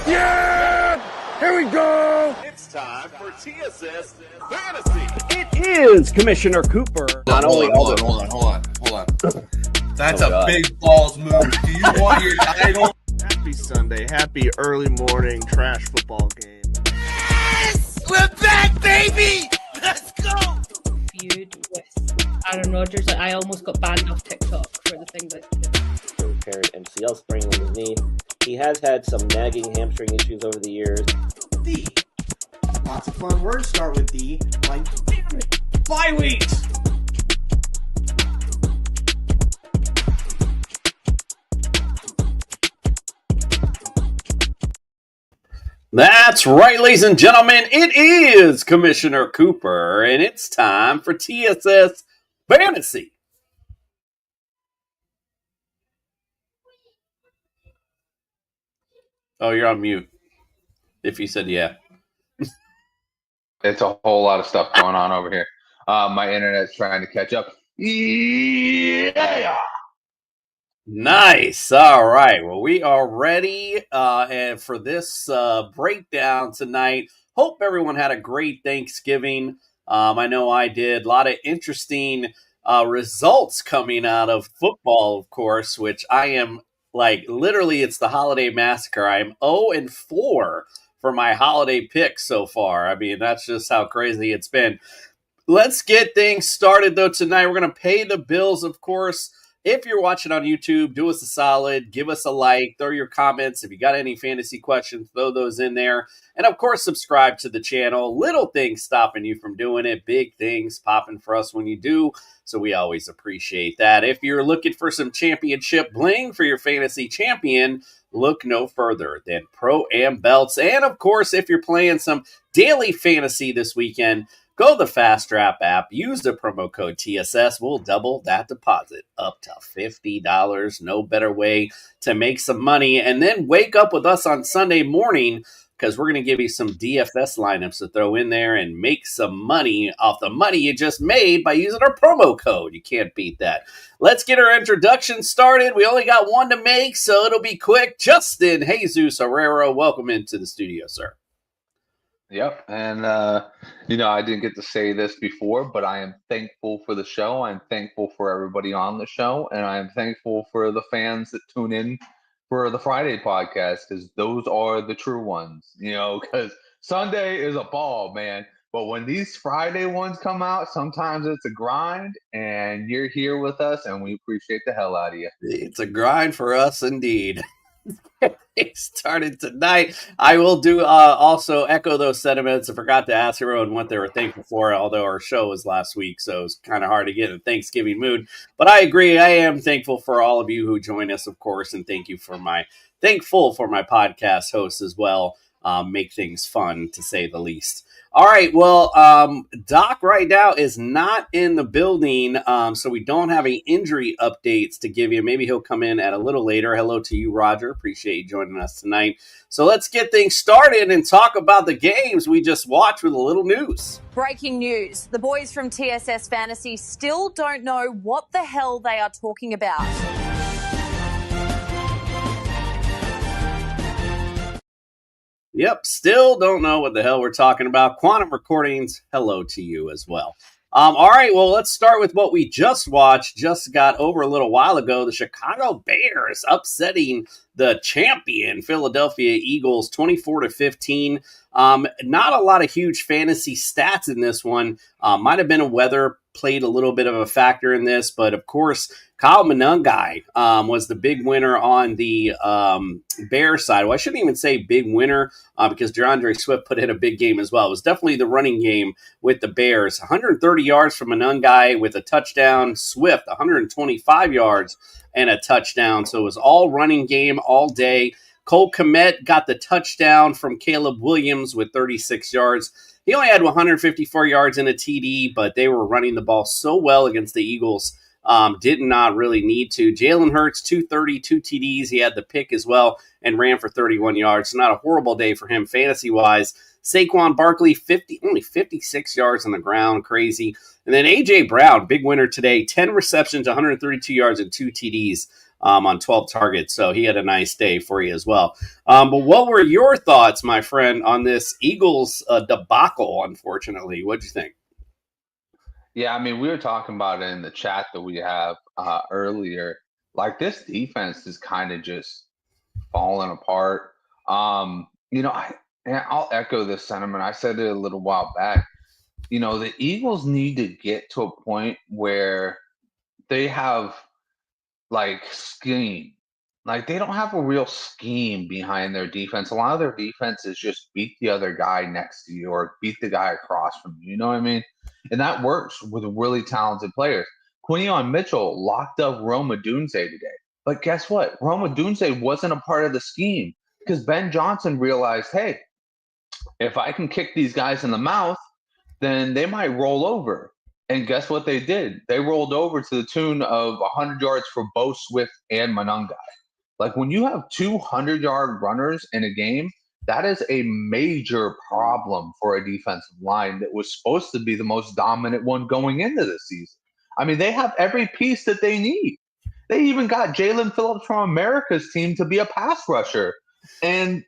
Yeah! Here we go! It's time for TSS Fantasy. It is Commissioner Cooper. Hold on. That's a big balls move. Do you want your title? Happy Sunday. Happy early morning trash football game. Yes! We're back, baby! Let's go! Feud with Aaron Rodgers. I almost got banned off TikTok for the thing that... Repaired MCL sprain on his knee. He has had some nagging hamstring issues over the years. D. Lots of fun words start with D, like bye weeks. That's right, ladies and gentlemen. It is Commissioner Cooper, and it's time for TSS Fantasy. Oh, you're on mute. If you said yeah. It's a whole lot of stuff going on over here. My internet's trying to catch up. Yeah! Nice. All right. Well, we are ready and for this breakdown tonight. Hope everyone had a great Thanksgiving. I know I did. A lot of interesting results coming out of football, of course, which I am like literally it's the holiday massacre. I am 0-4 for my holiday picks so far. I mean, that's just how crazy it's been. Let's get things started, though, tonight. We're going to pay the bills, of course. If you're watching on YouTube, do us a solid. Give us a like. Throw your comments. If you got any fantasy questions, throw those in there. And, of course, subscribe to the channel. Little things stopping you from doing it. Big things popping for us when you do. So we always appreciate that. If you're looking for some championship bling for your fantasy champion, look no further than Pro-Am Belts. And, of course, if you're playing some daily fantasy this weekend, go to the Fast Strap app, use the promo code TSS. We'll double that deposit up to $50. No better way to make some money. And then wake up with us on Sunday morning because we're going to give you some DFS lineups to throw in there and make some money off the money you just made by using our promo code. You can't beat that. Let's get our introduction started. We only got one to make, so it'll be quick. Justin Jesus Herrera, welcome into the studio, sir. Yep, and I didn't get to say this before, but I am thankful for the show. I'm thankful for everybody on the show, and I am thankful for the fans that tune in for the Friday podcast because those are the true ones, because Sunday is a ball, man. But when these Friday ones come out, sometimes it's a grind, and you're here with us, and we appreciate the hell out of you. It's a grind for us indeed. It started tonight. I will do also echo those sentiments. I forgot to ask everyone what they were thankful for, although our show was last week, so it's kind of hard to get in a Thanksgiving mood. But I agree. I am thankful for all of you who join us, of course, and thankful for my podcast hosts as well. Make things fun, to say the least. All right, well, Doc right now is not in the building, so we don't have any injury updates to give you. Maybe he'll come in at a little later. Hello to you, Roger. Appreciate you joining us tonight. So let's get things started and talk about the games we just watched with a little news. Breaking news. The boys from TSS Fantasy still don't know what the hell they are talking about. Yep, still don't know what the hell we're talking about. Quantum Recordings, hello to you as well. All right, well, let's start with what we just watched. Just got over a little while ago. The Chicago Bears upsetting the champion Philadelphia Eagles 24-15. Not a lot of huge fantasy stats in this one. Might have been a weather played a little bit of a factor in this, but of course, Kyle Monangai was the big winner on the Bears side. Well, I shouldn't even say big winner because DeAndre Swift put in a big game as well. It was definitely the running game with the Bears. 130 yards from Monangai with a touchdown. Swift, 125 yards and a touchdown. So it was all running game all day. Cole Kmet got the touchdown from Caleb Williams with 36 yards. He only had 154 yards in a TD, but they were running the ball so well against the Eagles. Did not really need to. Jalen Hurts, 230, 2 TDs. He had the pick as well and ran for 31 yards. Not a horrible day for him fantasy-wise. Saquon Barkley, only 56 yards on the ground. Crazy. And then A.J. Brown, big winner today. 10 receptions, 132 yards, and 2 TDs. on 12 targets. So he had a nice day for you as well. But what were your thoughts, my friend, on this Eagles debacle, unfortunately? What'd you think? Yeah, I mean, we were talking about it in the chat that we have earlier. Like, this defense is kind of just falling apart. I'll echo this sentiment. I said it a little while back. The Eagles need to get to a point where they have like scheme. Like, they don't have a real scheme behind their defense. A lot of their defense is just beat the other guy next to you or beat the guy across from you. You know what I mean? And that works with really talented players. Quinion Mitchell locked up Rome Odunze today. But guess what? Rome Odunze wasn't a part of the scheme because Ben Johnson realized, hey, if I can kick these guys in the mouth, then they might roll over. And guess what they did? They rolled over to the tune of 100 yards for both Swift and Monangai. Like, when you have 200-yard runners in a game, that is a major problem for a defensive line that was supposed to be the most dominant one going into the season. I mean, they have every piece that they need. They even got Jalen Phillips from America's team to be a pass rusher. And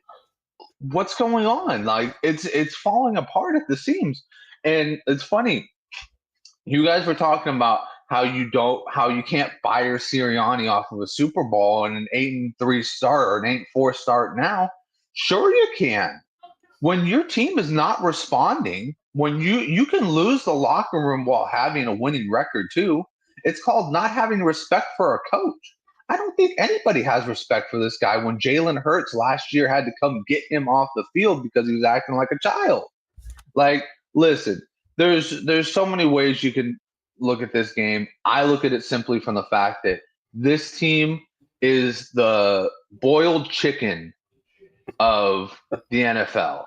what's going on? Like, it's falling apart at the seams. And it's funny. You guys were talking about how you can't fire Sirianni off of a Super Bowl and an 8-3 start or an 8-4 start now. Sure you can. When your team is not responding, when you can lose the locker room while having a winning record too. It's called not having respect for a coach. I don't think anybody has respect for this guy when Jalen Hurts last year had to come get him off the field because he was acting like a child. Like, listen, there's so many ways you can look at this game. I look at it simply from the fact that this team is the boiled chicken of the NFL.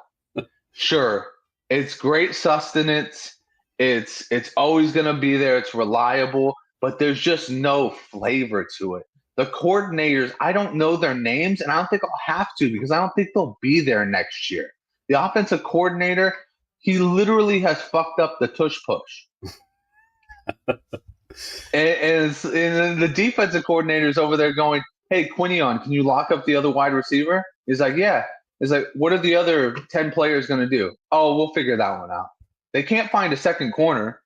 Sure, it's great sustenance. It's always going to be there. It's reliable, but there's just no flavor to it. The coordinators, I don't know their names, and I don't think I'll have to because I don't think they'll be there next year. The offensive coordinator, he literally has fucked up the tush push. and the defensive coordinator's over there going, hey, Quinion, can you lock up the other wide receiver? He's like, yeah. He's like, what are the other 10 players going to do? Oh, we'll figure that one out. They can't find a second corner,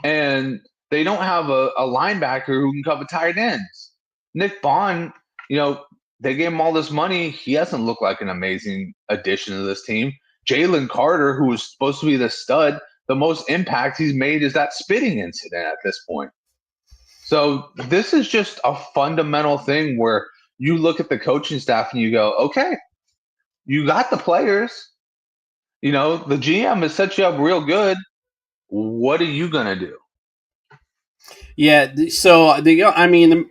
and they don't have a linebacker who can cover tight ends. Nick Bond, they gave him all this money. He hasn't looked like an amazing addition to this team. Jalen Carter, who was supposed to be the stud, the most impact he's made is that spitting incident at this point. So this is just a fundamental thing where you look at the coaching staff and you go, okay, you got the players. The GM has set you up real good. What are you going to do? Yeah, so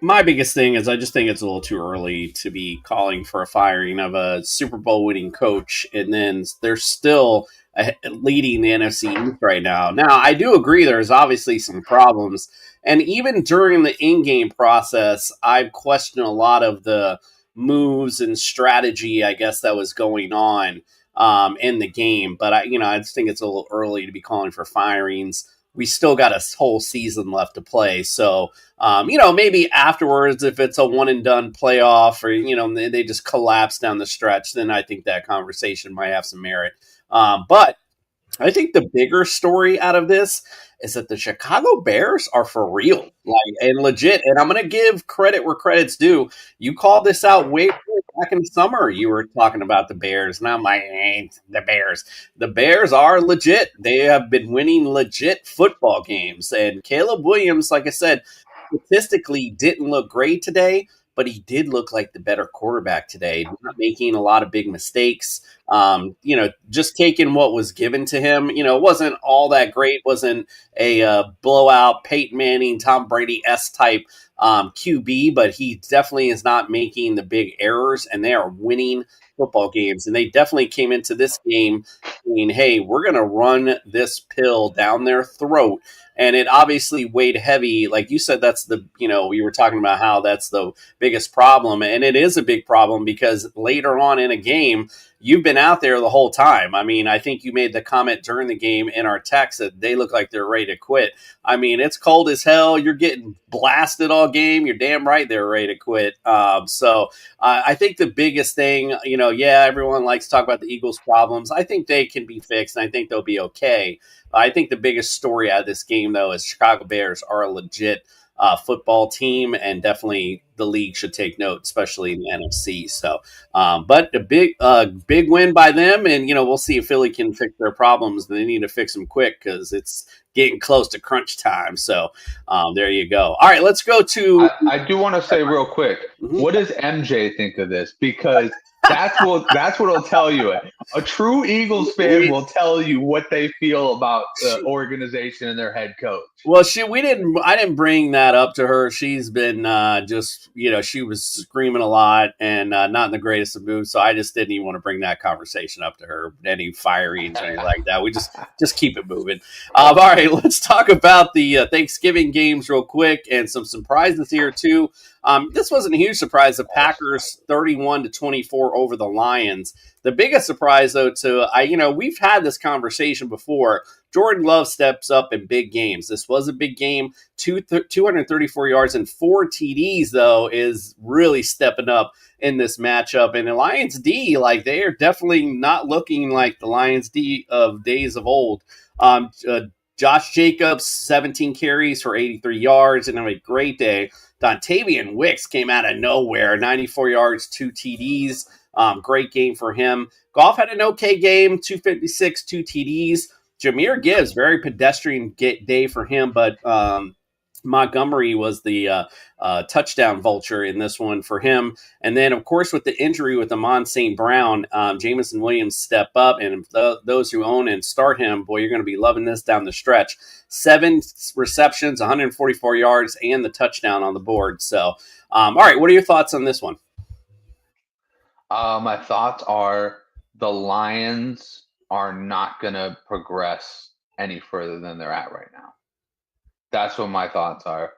my biggest thing is I just think it's a little too early to be calling for a firing of a Super Bowl winning coach, and then they're still leading the NFC East right now. Now, I do agree there's obviously some problems, and even during the in-game process, I've questioned a lot of the moves and strategy, I guess, that was going on in the game. But I just think it's a little early to be calling for firings. We still got a whole season left to play. So, maybe afterwards, if it's a one and done playoff or, they just collapse down the stretch, then I think that conversation might have some merit. But I think the bigger story out of this is that the Chicago Bears are for real, and legit. And I'm going to give credit where credit's due. You called this out way back in the summer. You were talking about the Bears, and I'm like, the Bears. The Bears are legit. They have been winning legit football games. And Caleb Williams, like I said, statistically didn't look great today, but he did look like the better quarterback today, not making a lot of big mistakes. Just taking what was given to him. It wasn't all that great. Wasn't a blowout Peyton Manning, Tom Brady-esque type QB, but he definitely is not making the big errors, and they are winning football games. And they definitely came into this game saying, hey, we're going to run this pill down their throat. And it obviously weighed heavy. Like you said, that's we were talking about how that's the biggest problem. And it is a big problem because later on in a game, you've been out there the whole time. I mean, I think you made the comment during the game in our text that they look like they're ready to quit. I mean, it's cold as hell. You're getting blasted all game. You're damn right they're ready to quit. I think the biggest thing, everyone likes to talk about the Eagles' problems. I think they can be fixed, and I think they'll be okay. I think the biggest story out of this game, though, is Chicago Bears are a legit football team, and definitely the league should take note, especially in the NFC. So, but a big win by them, and we'll see if Philly can fix their problems. They need to fix them quick because it's getting close to crunch time. So, there you go. All right, let's go to. I do want to say real quick, what does MJ think of this? Because that's what'll tell you. A true Eagles fan will tell you what they feel about the organization and their head coach. Well, I didn't bring that up to her. She's been she was screaming a lot and not in the greatest of moods. So I just didn't even want to bring that conversation up to her. Any firings or anything like that. We just keep it moving. All right, let's talk about the Thanksgiving games real quick and some surprises here too. This wasn't a huge surprise. The Packers 31-24 over the Lions. The biggest surprise, though, we've had this conversation before. Jordan Love steps up in big games. This was a big game. 234 yards and 4 TDs, though, is really stepping up in this matchup. And the Lions D, they are definitely not looking like the Lions D of days of old. Josh Jacobs, 17 carries for 83 yards, and a great day. Dontavian Wicks came out of nowhere, 94 yards, 2 TDs. Great game for him. Goff had an okay game, 256, 2 TDs. Jahmyr Gibbs, very pedestrian day for him, but Montgomery was the touchdown vulture in this one for him. And then, of course, with the injury with Amon St. Brown, Jameson Williams step up. And those who own and start him, boy, you're going to be loving this down the stretch. 7 receptions, 144 yards, and the touchdown on the board. So, all right, what are your thoughts on this one? My thoughts are the Lions are not going to progress any further than they're at right now. That's what my thoughts are.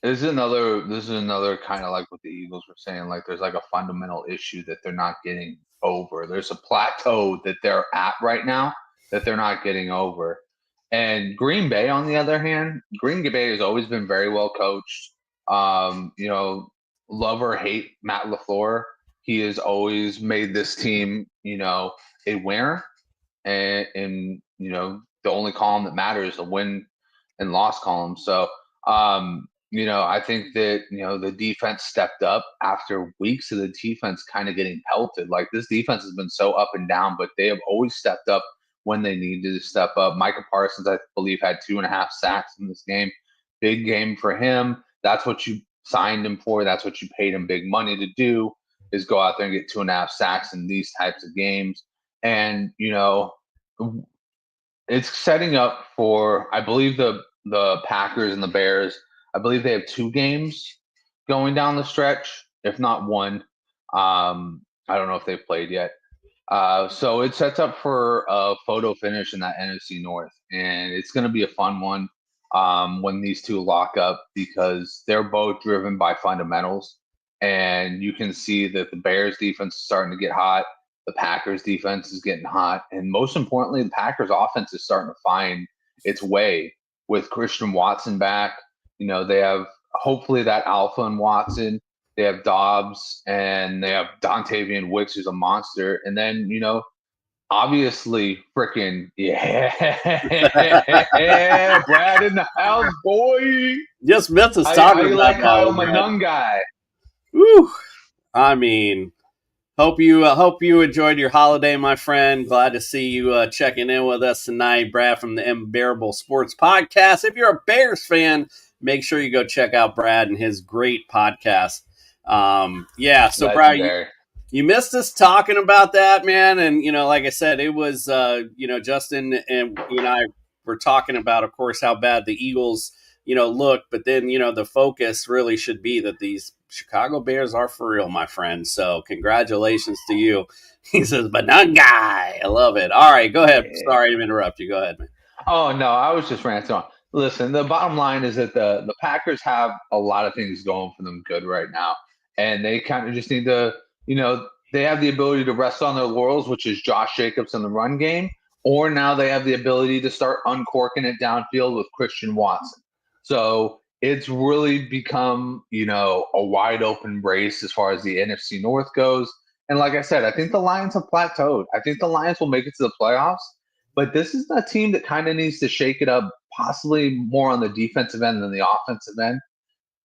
This is another kind of like what the Eagles were saying. There's a fundamental issue that they're not getting over. There's a plateau that they're at right now that they're not getting over. And Green Bay, on the other hand, Green Bay has always been very well coached. Love or hate Matt LaFleur, he has always made this team, a winner. And the only column that matters is the win and loss column. So, I think that, the defense stepped up after weeks of the defense kind of getting pelted. This defense has been so up and down, but they have always stepped up when they needed to step up. Micah Parsons, I believe, had 2.5 sacks in this game. Big game for him. That's what you signed him for. That's what you paid him big money to do, is go out there and get 2.5 sacks in these types of games. And, it's setting up for, I believe, the Packers and the Bears. I believe they have 2 games going down the stretch, if not one. I don't know if they've played yet. So it sets up for a photo finish in that NFC North. And it's going to be a fun one when these two lock up, because they're both driven by fundamentals. And you can see that the Bears defense is starting to get hot. The Packers defense is getting hot. And most importantly, the Packers offense is starting to find its way with Christian Watson back. They have hopefully that alpha in Watson. They have Dobbs, and they have Dontavian Wicks, who's a monster. And then, obviously, freaking, Brad in the house, boy. Just Memphis talking about Kyle Manung guy. Woo. I mean, hope you enjoyed your holiday, my friend. Glad to see you checking in with us tonight. Brad from the Unbearable Sports Podcast. If you're a Bears fan, make sure you go check out Brad and his great podcast. So Brad, you missed us talking about that, man. And, like I said, it was, Justin and I were talking about, of course, how bad the Eagles, look. But then, the focus really should be that these Chicago Bears are for real, my friend. So congratulations to you. He says, Banana guy. I love it. All right, go ahead. Sorry to interrupt you. Go ahead, man. Oh, no, I was just ranting on. Listen, the bottom line is that the Packers have a lot of things going for them good right now. And they kind of just need to, they have the ability to rest on their laurels, which is Josh Jacobs in the run game, or now they have the ability to start uncorking it downfield with Christian Watson. So it's really become, a wide open race as far as the NFC North goes. And like I said, I think the Lions have plateaued. I think the Lions will make it to the playoffs, but this is a team that kind of needs to shake it up, possibly more on the defensive end than the offensive end.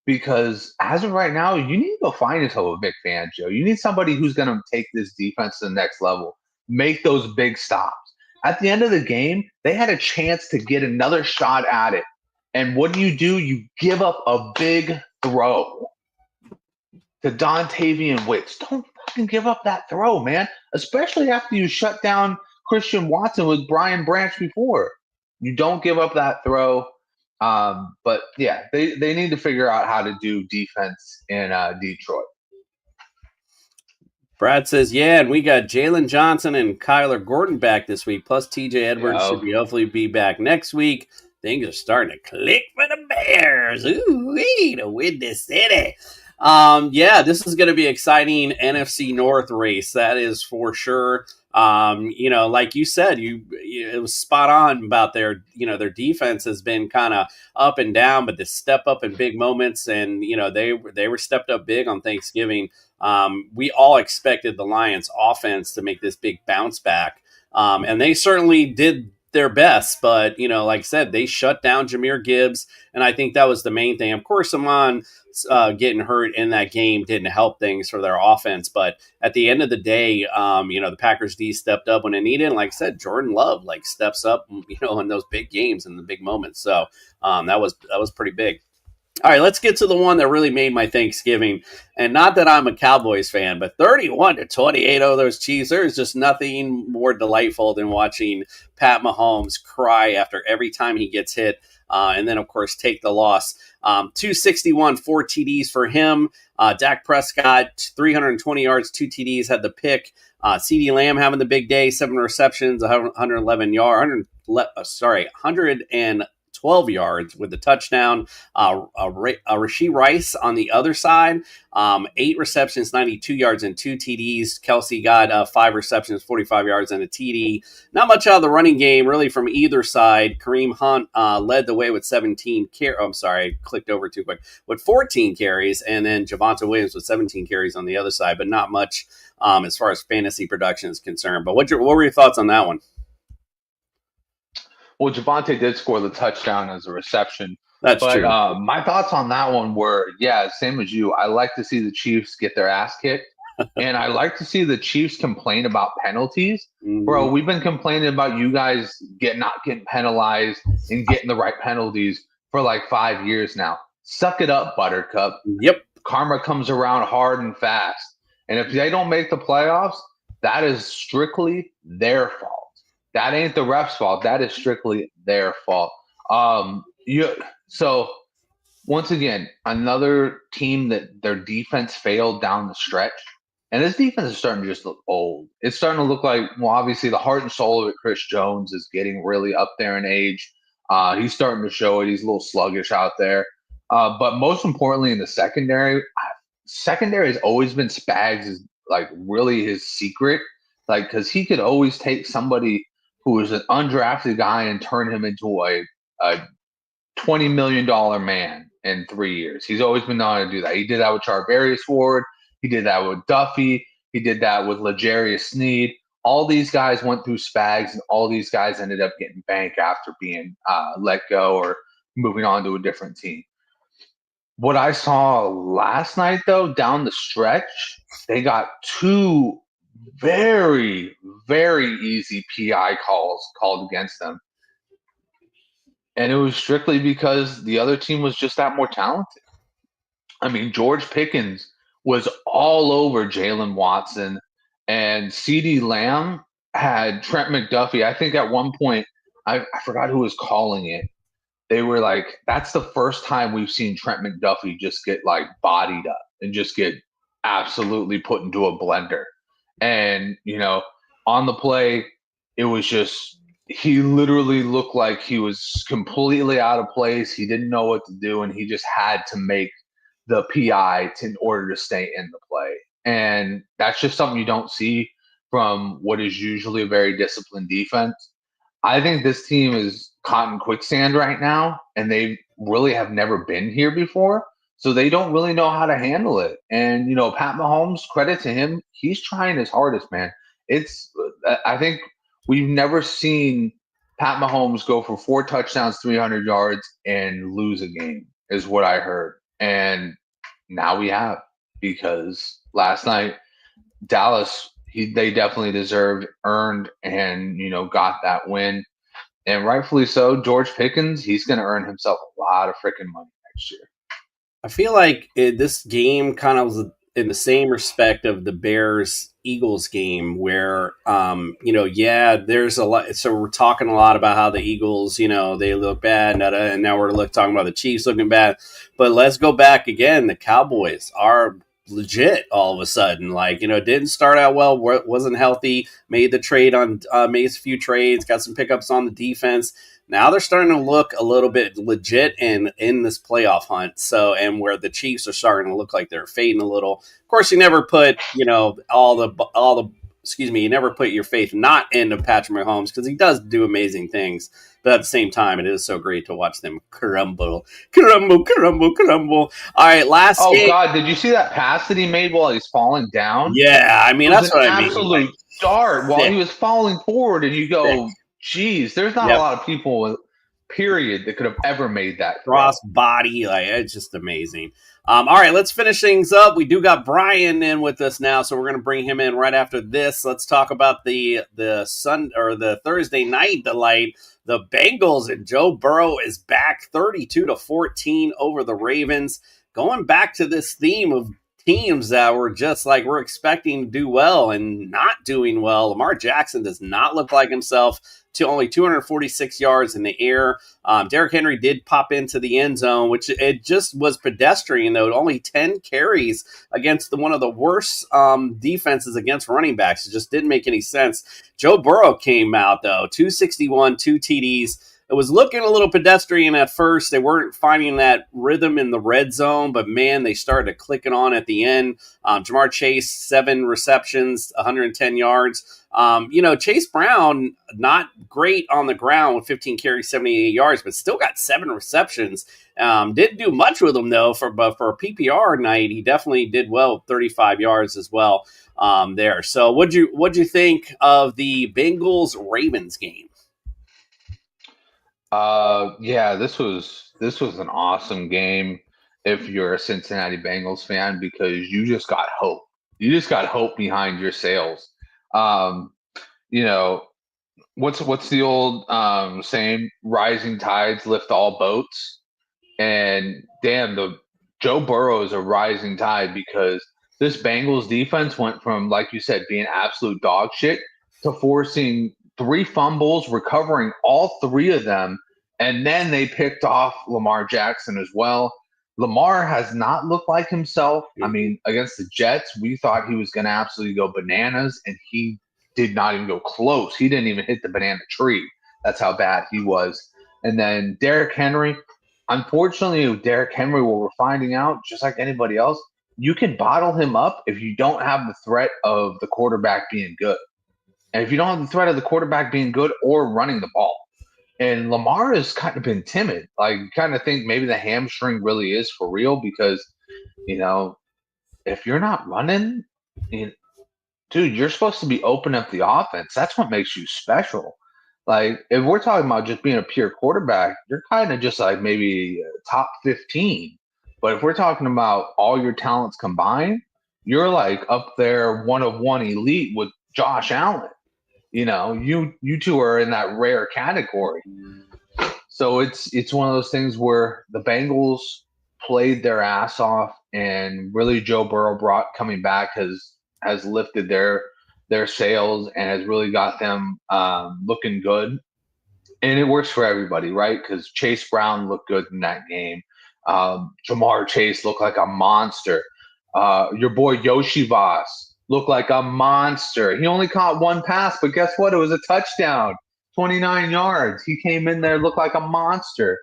Because as of right now, you need to go find yourself a Vic Fangio. You need somebody who's going to take this defense to the next level, make those big stops. At the end of the game, they had a chance to get another shot at it. And what do? You give up a big throw to Dontavian Wicks. Don't fucking give up that throw, man. Especially after you shut down Christian Watson with Brian Branch before. You don't give up that throw. But yeah, they need to figure out how to do defense in Detroit. Brad says, yeah, and we got Jalen Johnson and Kyler Gordon back this week, plus TJ Edwards should hopefully be back next week. Things are starting to click for the Bears. Ooh-wee, to win this city. Yeah, this is going to be exciting NFC North race. That is for sure. Like you said, it was spot on about their defense has been kind of up and down, but the step up in big moments, and they were stepped up big on Thanksgiving. We all expected the Lions offense to make this big bounce back. And they certainly did their best, but like I said, they shut down Jahmyr Gibbs, and I think that was the main thing. Of course, Amon getting hurt in that game didn't help things for their offense, but at the end of the day, the Packers D stepped up when it needed. And like I said, Jordan Love steps up, in those big games and the big moments. So that was pretty big. All right, let's get to the one that really made my Thanksgiving. And not that I'm a Cowboys fan, but 31-28 over those Chiefs. There's just nothing more delightful than watching Pat Mahomes cry after every time he gets hit. And then, of course, take the loss. 261, 4 TDs for him. Dak Prescott, 320 yards, 2 TDs, had the pick. CeeDee Lamb having the big day, 7 receptions, 111 yards, 112 yards with the touchdown. Rashee Rice on the other side, 8 receptions, 92 yards, and 2 TDs. Kelsey got 5 receptions, 45 yards, and a TD. Not much out of the running game, really, from either side. Kareem Hunt led the way with 17 carries. I'm sorry, I clicked over too quick. With 14 carries, and then Javonte Williams with 17 carries on the other side, but not much as far as fantasy production is concerned. But what were your thoughts on that one? Well, Javonte did score the touchdown as a reception. That's true. My thoughts on that one were, same as you. I like to see the Chiefs get their ass kicked. And I like to see the Chiefs complain about penalties. Mm-hmm. Bro, we've been complaining about you guys not getting penalized and getting the right penalties for 5 years now. Suck it up, Buttercup. Yep. Karma comes around hard and fast. And if they don't make the playoffs, that is strictly their fault. That ain't the ref's fault. That is strictly their fault. So once again, another team that their defense failed down the stretch. And this defense is starting to just look old. It's starting to look like, obviously the heart and soul of it, Chris Jones, is getting really up there in age. He's starting to show it. He's a little sluggish out there. But most importantly, in the secondary has always been Spags' really his secret. Because he could always take somebody who is an undrafted guy and turn him into a $20 million man in 3 years. He's always been known to do that. He did that with Charvarius Ward. He did that with Duffy. He did that with L'Jarius Sneed. All these guys went through Spags, and all these guys ended up getting banked after being let go or moving on to a different team. What I saw last night, though, down the stretch, they got 2 very, very easy PI calls called against them. And it was strictly because the other team was just that more talented. I mean, George Pickens was all over Jalen Watson, and CeeDee Lamb had Trent McDuffie. I think at one point, I forgot who was calling it. They were like, that's the first time we've seen Trent McDuffie just get bodied up and just get absolutely put into a blender. And, on the play, it was just, he literally looked like he was completely out of place. He didn't know what to do, and he just had to make the PI in order to stay in the play. And that's just something you don't see from what is usually a very disciplined defense. I think this team is caught in quicksand right now, and they really have never been here before. So they don't really know how to handle it. And, Pat Mahomes, credit to him, he's trying his hardest, man. I think we've never seen Pat Mahomes go for 4 touchdowns, 300 yards, and lose a game, is what I heard. And now we have, because last night, Dallas, they definitely deserved, earned, and, got that win. And rightfully so. George Pickens, he's going to earn himself a lot of freaking money next year. I feel like this game kind of was in the same respect of the Bears-Eagles game where, there's a lot. So we're talking a lot about how the Eagles, they look bad, and now we're talking about the Chiefs looking bad. But let's go back again. The Cowboys are legit all of a sudden. Didn't start out well, wasn't healthy, made a few trades, got some pickups on the defense. Now they're starting to look a little bit legit in this playoff hunt. So, and where the Chiefs are starting to look like they're fading a little. Of course, you never put, you never put your faith not into Patrick Mahomes, because he does do amazing things. But at the same time, it is so great to watch them crumble. All right, last game. Oh, God, did you see that pass that he made while he's falling down? Yeah, I mean, that's what I mean. Absolute dart while he was falling forward, and you go, geez, there's not a lot of people, period, that could have ever made that cross body. It's just amazing. All right, let's finish things up. We do got Brian in with us now, so we're going to bring him in right after this. Let's talk about the Thursday night delight. The Bengals, and Joe Burrow is back 32-14 over the Ravens. Going back to this theme of teams that were just like we're expecting to do well and not doing well. Lamar Jackson does not look like himself. To only 246 yards in the air. Derrick Henry did pop into the end zone, which it just was pedestrian, though. Only 10 carries against one of the worst defenses against running backs. It just didn't make any sense. Joe Burrow came out, though, 261, 2 TDs. It was looking a little pedestrian at first. They weren't finding that rhythm in the red zone, but, man, they started clicking on at the end. Jamar Chase, 7 receptions, 110 yards. Chase Brown, not great on the ground with 15 carries, 78 yards, but still got 7 receptions. Didn't do much with them, though, for a PPR night. He definitely did well with 35 yards as well there. So what'd you think of the Bengals-Ravens game? This was an awesome game if you're a Cincinnati Bengals fan, because you just got hope. You just got hope behind your sails. What's the old saying? Rising tides lift all boats. And damn, the Joe Burrow is a rising tide, because this Bengals defense went from, like you said, being absolute dog shit to forcing 3 fumbles, recovering all 3 of them, and then they picked off Lamar Jackson as well. Lamar has not looked like himself. I mean, against the Jets, we thought he was going to absolutely go bananas, and he did not even go close. He didn't even hit the banana tree. That's how bad he was. And then Derrick Henry, unfortunately, with Derrick Henry, what we're finding out, just like anybody else, you can bottle him up if you don't have the threat of the quarterback being good. And if you don't have the threat of the quarterback being good or running the ball. And Lamar has kind of been timid. Kind of think maybe the hamstring really is for real, because, if you're not running, dude, you're supposed to be opening up the offense. That's what makes you special. If we're talking about just being a pure quarterback, you're kind of just like maybe top 15. But if we're talking about all your talents combined, you're up there, one of one elite with Josh Allen. You two are in that rare category. So it's one of those things where the Bengals played their ass off, and really Joe Burrow coming back has lifted their sails and has really got them looking good. And it works for everybody, right? Because Chase Brown looked good in that game. Jamar Chase looked like a monster. Your boy Yoshi Voss looked like a monster. He only caught 1 pass, but guess what? It was a touchdown, 29 yards. He came in there, looked like a monster.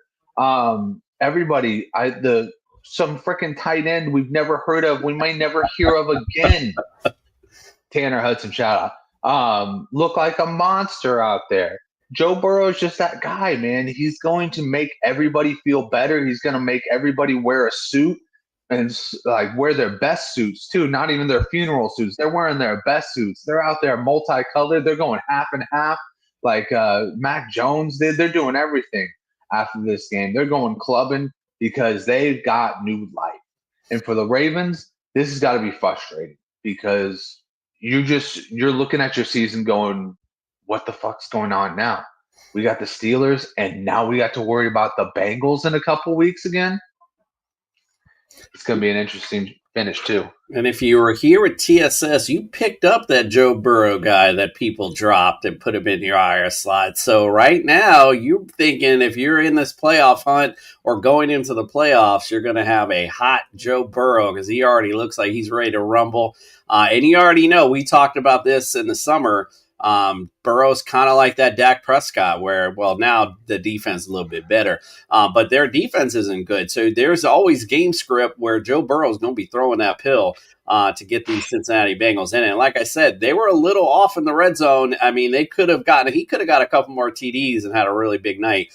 Everybody, the some freaking tight end we've never heard of, we might never hear of again. Tanner Hudson, shout out. Look like a monster out there. Joe Burrow is just that guy, man. He's going to make everybody feel better. He's going to make everybody wear a suit and like wear their best suits too. Not even their funeral suits. They're wearing their best suits. They're out there multicolored. They're going half and half like Mac Jones did. They're doing everything after this game. They're going clubbing because they've got new life. And for the Ravens, this has got to be frustrating because you're looking at your season going, what the fuck's going on now? We got the Steelers, and now we got to worry about the Bengals in a couple weeks again. It's going to be an interesting finish, too. And if you were here at TSS, you picked up that Joe Burrow guy that people dropped and put him in your IR slot. So right now, you're thinking if you're in this playoff hunt or going into the playoffs, you're going to have a hot Joe Burrow because he already looks like he's ready to rumble. And you already know, we talked about this in the summer. Burrow's kind of like that Dak Prescott where, well, now the defense is a little bit better, but their defense isn't good. So there's always game script where Joe Burrow is going to be throwing that pill to get these Cincinnati Bengals in. And like I said, they were a little off in the red zone. I mean, he could have got a couple more TDs and had a really big night.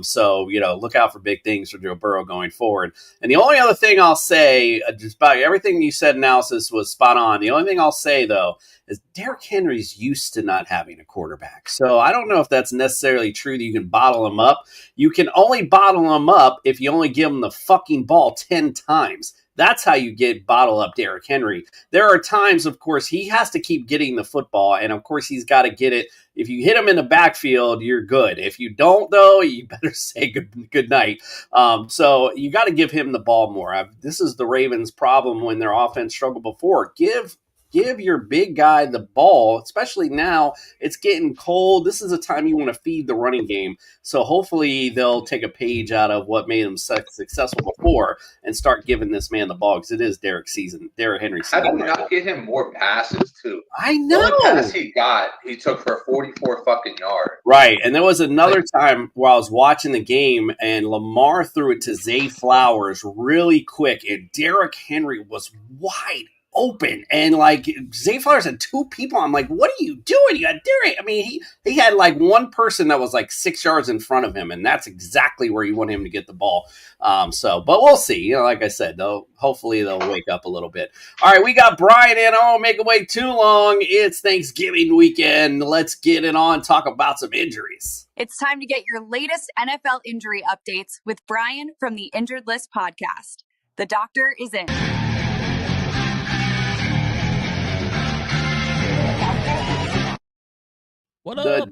So, look out for big things for Joe Burrow going forward. And the only other thing I'll say, just about everything you said, analysis was spot on. The only thing I'll say, though, is Derrick Henry's used to not having a quarterback. So I don't know if that's necessarily true that you can bottle him up. You can only bottle him up if you only give him the fucking ball 10 times. That's how you get bottle up Derrick Henry. There are times, of course, he has to keep getting the football, and of course he's got to get it. If you hit him in the backfield, you're good. If you don't, though, you better say good night. So you got to give him the ball more. This is the Ravens' problem when their offense struggled before. Give your big guy the ball, especially now. It's getting cold. This is a time you want to feed the running game. So hopefully they'll take a page out of what made them successful before and start giving this man the ball because it is Derrick Henry's season. How do we not get him more passes, too? I know. The only pass he got, he took for 44 fucking yards. Right. And there was another time where I was watching the game and Lamar threw it to Zay Flowers really quick and Derrick Henry was wide open, and like Zay Flowers had two people. I'm like, what are you doing? You got Derrick. I mean, he had like one person that was like 6 yards in front of him, and that's exactly where you want him to get the ball. But we'll see. Like I said, hopefully they'll wake up a little bit. All right, we got Brian in. I don't make it wait too long. It's Thanksgiving weekend. Let's get it on. Talk about some injuries. It's time to get your latest NFL injury updates with Brian from the Injured List podcast. The doctor is in. What up?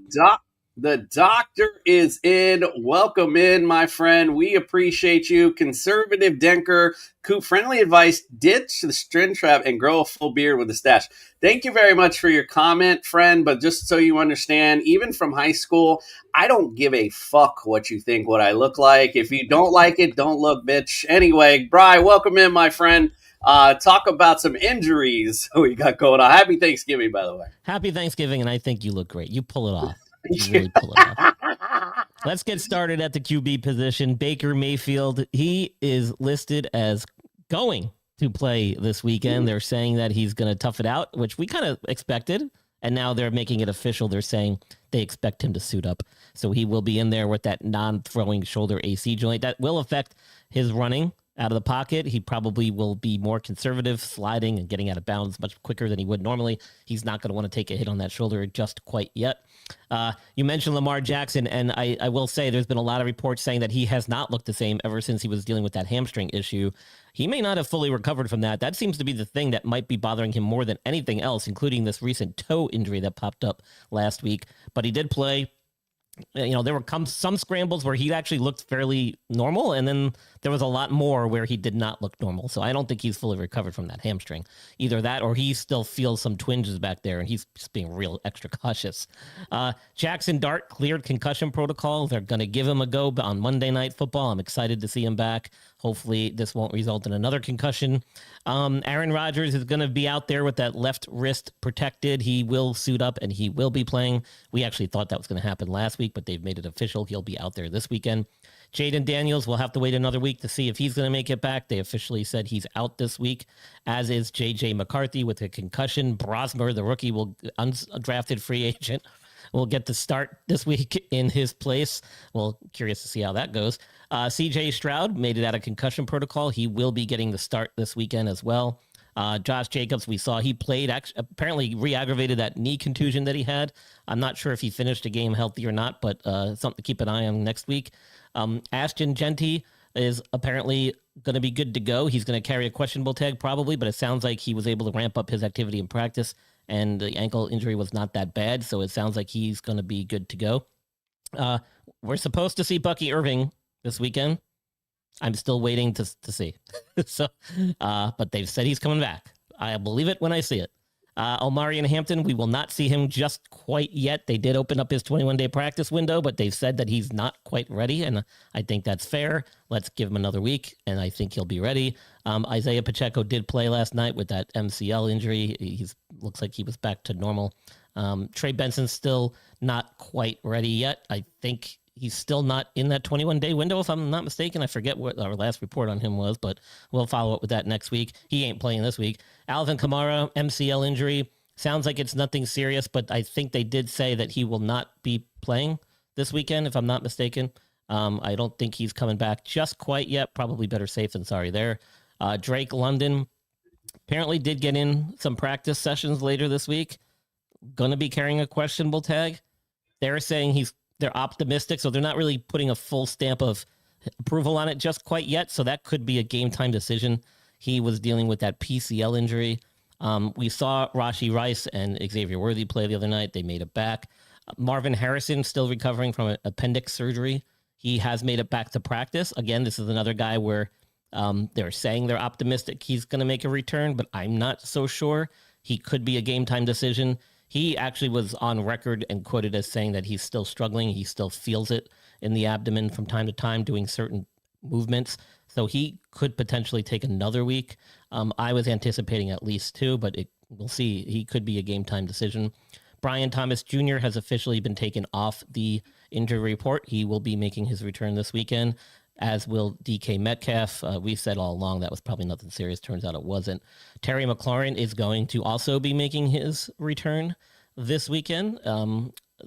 The doctor is in. Welcome in, my friend. We appreciate you. Conservative Denker, Coop, friendly advice, ditch the string trap and grow a full beard with a stash. Thank you very much for your comment, friend. But just so you understand, even from high school, I don't give a fuck what you think, what I look like. If you don't like it, don't look, bitch. Anyway, Bri, welcome in, my friend. Talk about some injuries we got going on. Happy Thanksgiving, by the way. Happy Thanksgiving, and I think you look great. You pull it off. You really pull it off. Let's get started at the QB position. Baker Mayfield, he is listed as going to play this weekend. They're saying that he's going to tough it out, which we kind of expected, and now they're making it official. They're saying they expect him to suit up. So he will be in there with that non-throwing shoulder AC joint. That will affect his running out of the pocket. He probably will be more conservative, sliding and getting out of bounds much quicker than he would normally. He's not going to want to take a hit on that shoulder just quite yet. You mentioned Lamar Jackson, and I will say there's been a lot of reports saying that he has not looked the same ever since he was dealing with that hamstring issue. He may not have fully recovered from that. That seems to be the thing that might be bothering him more than anything else, including this recent toe injury that popped up last week. But he did play. There were some scrambles where he actually looked fairly normal, and then there was a lot more where he did not look normal. So I don't think he's fully recovered from that hamstring. Either that or he still feels some twinges back there, and he's just being real extra cautious. Jackson Dart cleared concussion protocol. They're going to give him a go on Monday Night Football. I'm excited to see him back. Hopefully this won't result in another concussion. Aaron Rodgers is going to be out there with that left wrist protected. He will suit up, and he will be playing. We actually thought that was going to happen last week, but they've made it official. He'll be out there this weekend. Jaden Daniels will have to wait another week to see if he's going to make it back. They officially said he's out this week, as is J.J. McCarthy with a concussion. Brosmer, the rookie, undrafted free agent, will get the start this week in his place. Well, curious to see how that goes. C.J. Stroud made it out of concussion protocol. He will be getting the start this weekend as well. Josh Jacobs, we saw he played, apparently re-aggravated that knee contusion that he had. I'm not sure if he finished a game healthy or not, but something to keep an eye on next week. Ashton Genty is apparently going to be good to go. He's going to carry a questionable tag probably, but it sounds like he was able to ramp up his activity in practice, and the ankle injury was not that bad, so it sounds like he's going to be good to go. We're supposed to see Bucky Irving this weekend. I'm still waiting to see. But they've said he's coming back. I believe it when I see it. Omarion Hampton, we will not see him just quite yet. They did open up his 21-day practice window, but they've said that he's not quite ready, and I think that's fair. Let's give him another week, and I think he'll be ready. Isaiah Pacheco did play last night with that MCL injury. Looks like he was back to normal. Trey Benson's still not quite ready yet. I think he's still not in that 21-day window, if I'm not mistaken. I forget what our last report on him was, but we'll follow up with that next week. He ain't playing this week. Alvin Kamara, MCL injury. Sounds like it's nothing serious, but I think they did say that he will not be playing this weekend, if I'm not mistaken. I don't think he's coming back just quite yet. Probably better safe than sorry there. Drake London apparently did get in some practice sessions later this week. Going to be carrying a questionable tag. They're saying they're optimistic, so they're not really putting a full stamp of approval on it just quite yet, so that could be a game-time decision. He was dealing with that PCL injury. We saw Rashee Rice and Xavier Worthy play the other night. They made it back. Marvin Harrison still recovering from an appendix surgery. He has made it back to practice. Again, this is another guy where they're saying they're optimistic he's going to make a return, but I'm not so sure. He could be a game-time decision. He actually was on record and quoted as saying that he's still struggling. He still feels it in the abdomen from time to time doing certain movements. So he could potentially take another week. I was anticipating at least 2, but we'll see. He could be a game-time decision. Brian Thomas Jr. has officially been taken off the injury report. He will be making his return this weekend, as will DK Metcalf. We said all along that was probably nothing serious. Turns out it wasn't. Terry McLaurin is going to also be making his return this weekend.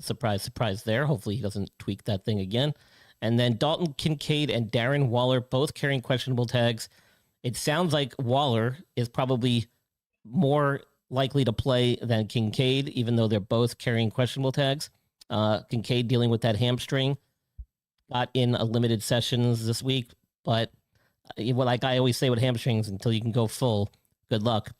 Surprise, surprise there. Hopefully he doesn't tweak that thing again. And then Dalton Kincaid and Darren Waller both carrying questionable tags. It sounds like Waller is probably more likely to play than Kincaid, even though they're both carrying questionable tags. Kincaid dealing with that hamstring. Got in a limited sessions this week, but like I always say with hamstrings, until you can go full, good luck.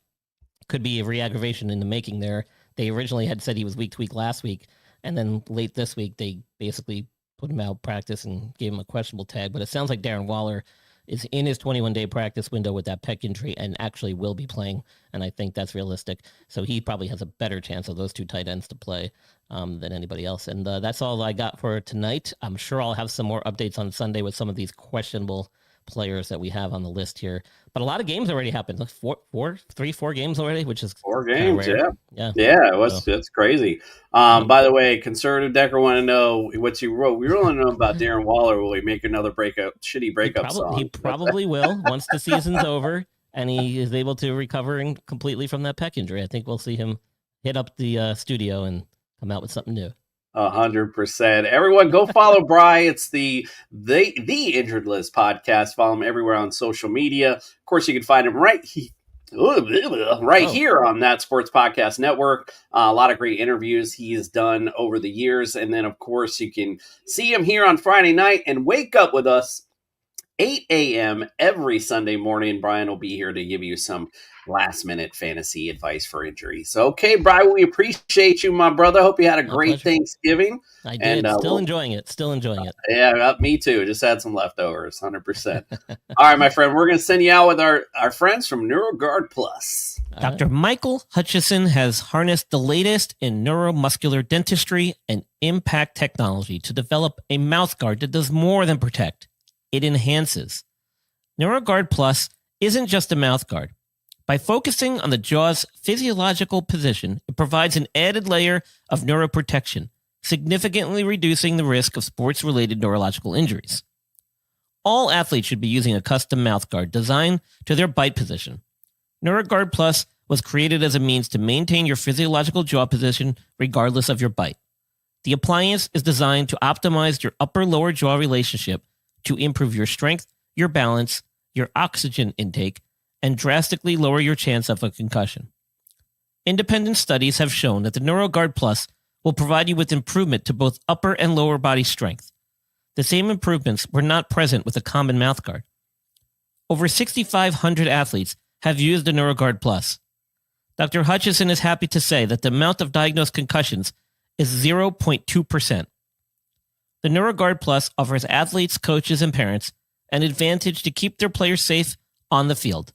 Could be a re-aggravation in the making there. They originally had said he was week to week last week, and then late this week, they basically put him out of practice and gave him a questionable tag. But it sounds like Darren Waller is in his 21-day practice window with that pec injury and actually will be playing, and I think that's realistic. So he probably has a better chance of those two tight ends to play than anybody else. And that's all I got for tonight. I'm sure I'll have some more updates on Sunday with some of these questionable players that we have on the list here. But a lot of games already happened. Like 4 games already, which is 4 games. Yeah. It was. It's crazy. By the way, Conservative Decker want to know what you wrote. We really want to know about Darren Waller. Will he make another shitty breakup song? He probably will once the season's over and he is able to recover completely from that pec injury. I think we'll see him hit up the studio and come out with something new. 100%. Everyone, go follow Bry. It's the Injured List podcast. Follow him everywhere on social media. Of course, you can find him right here on That Sports Podcast Network. A lot of great interviews he has done over the years. And then, of course, you can see him here on Friday night and wake up with us 8 a.m. every Sunday morning. Brian will be here to give you some last-minute fantasy advice for injuries. So, okay, Brian, we appreciate you, my brother. Hope you had a great Thanksgiving. I did. Still enjoying it. Yeah, me too. Just had some leftovers, 100%. All right, my friend, we're going to send you out with our friends from NeuroGuard Plus. Dr. Michael Hutchison has harnessed the latest in neuromuscular dentistry and impact technology to develop a mouthguard that does more than protect. It enhances. NeuroGuard Plus isn't just a mouthguard. By focusing on the jaw's physiological position, it provides an added layer of neuroprotection, significantly reducing the risk of sports-related neurological injuries. All athletes should be using a custom mouthguard designed to their bite position. NeuroGuard Plus was created as a means to maintain your physiological jaw position regardless of your bite. The appliance is designed to optimize your upper-lower jaw relationship to improve your strength, your balance, your oxygen intake, and drastically lower your chance of a concussion. Independent studies have shown that the NeuroGuard Plus will provide you with improvement to both upper and lower body strength. The same improvements were not present with a common mouthguard. Over 6,500 athletes have used the NeuroGuard Plus. Dr. Hutchison is happy to say that the amount of diagnosed concussions is 0.2%. The NeuroGuard Plus offers athletes, coaches, and parents an advantage to keep their players safe on the field.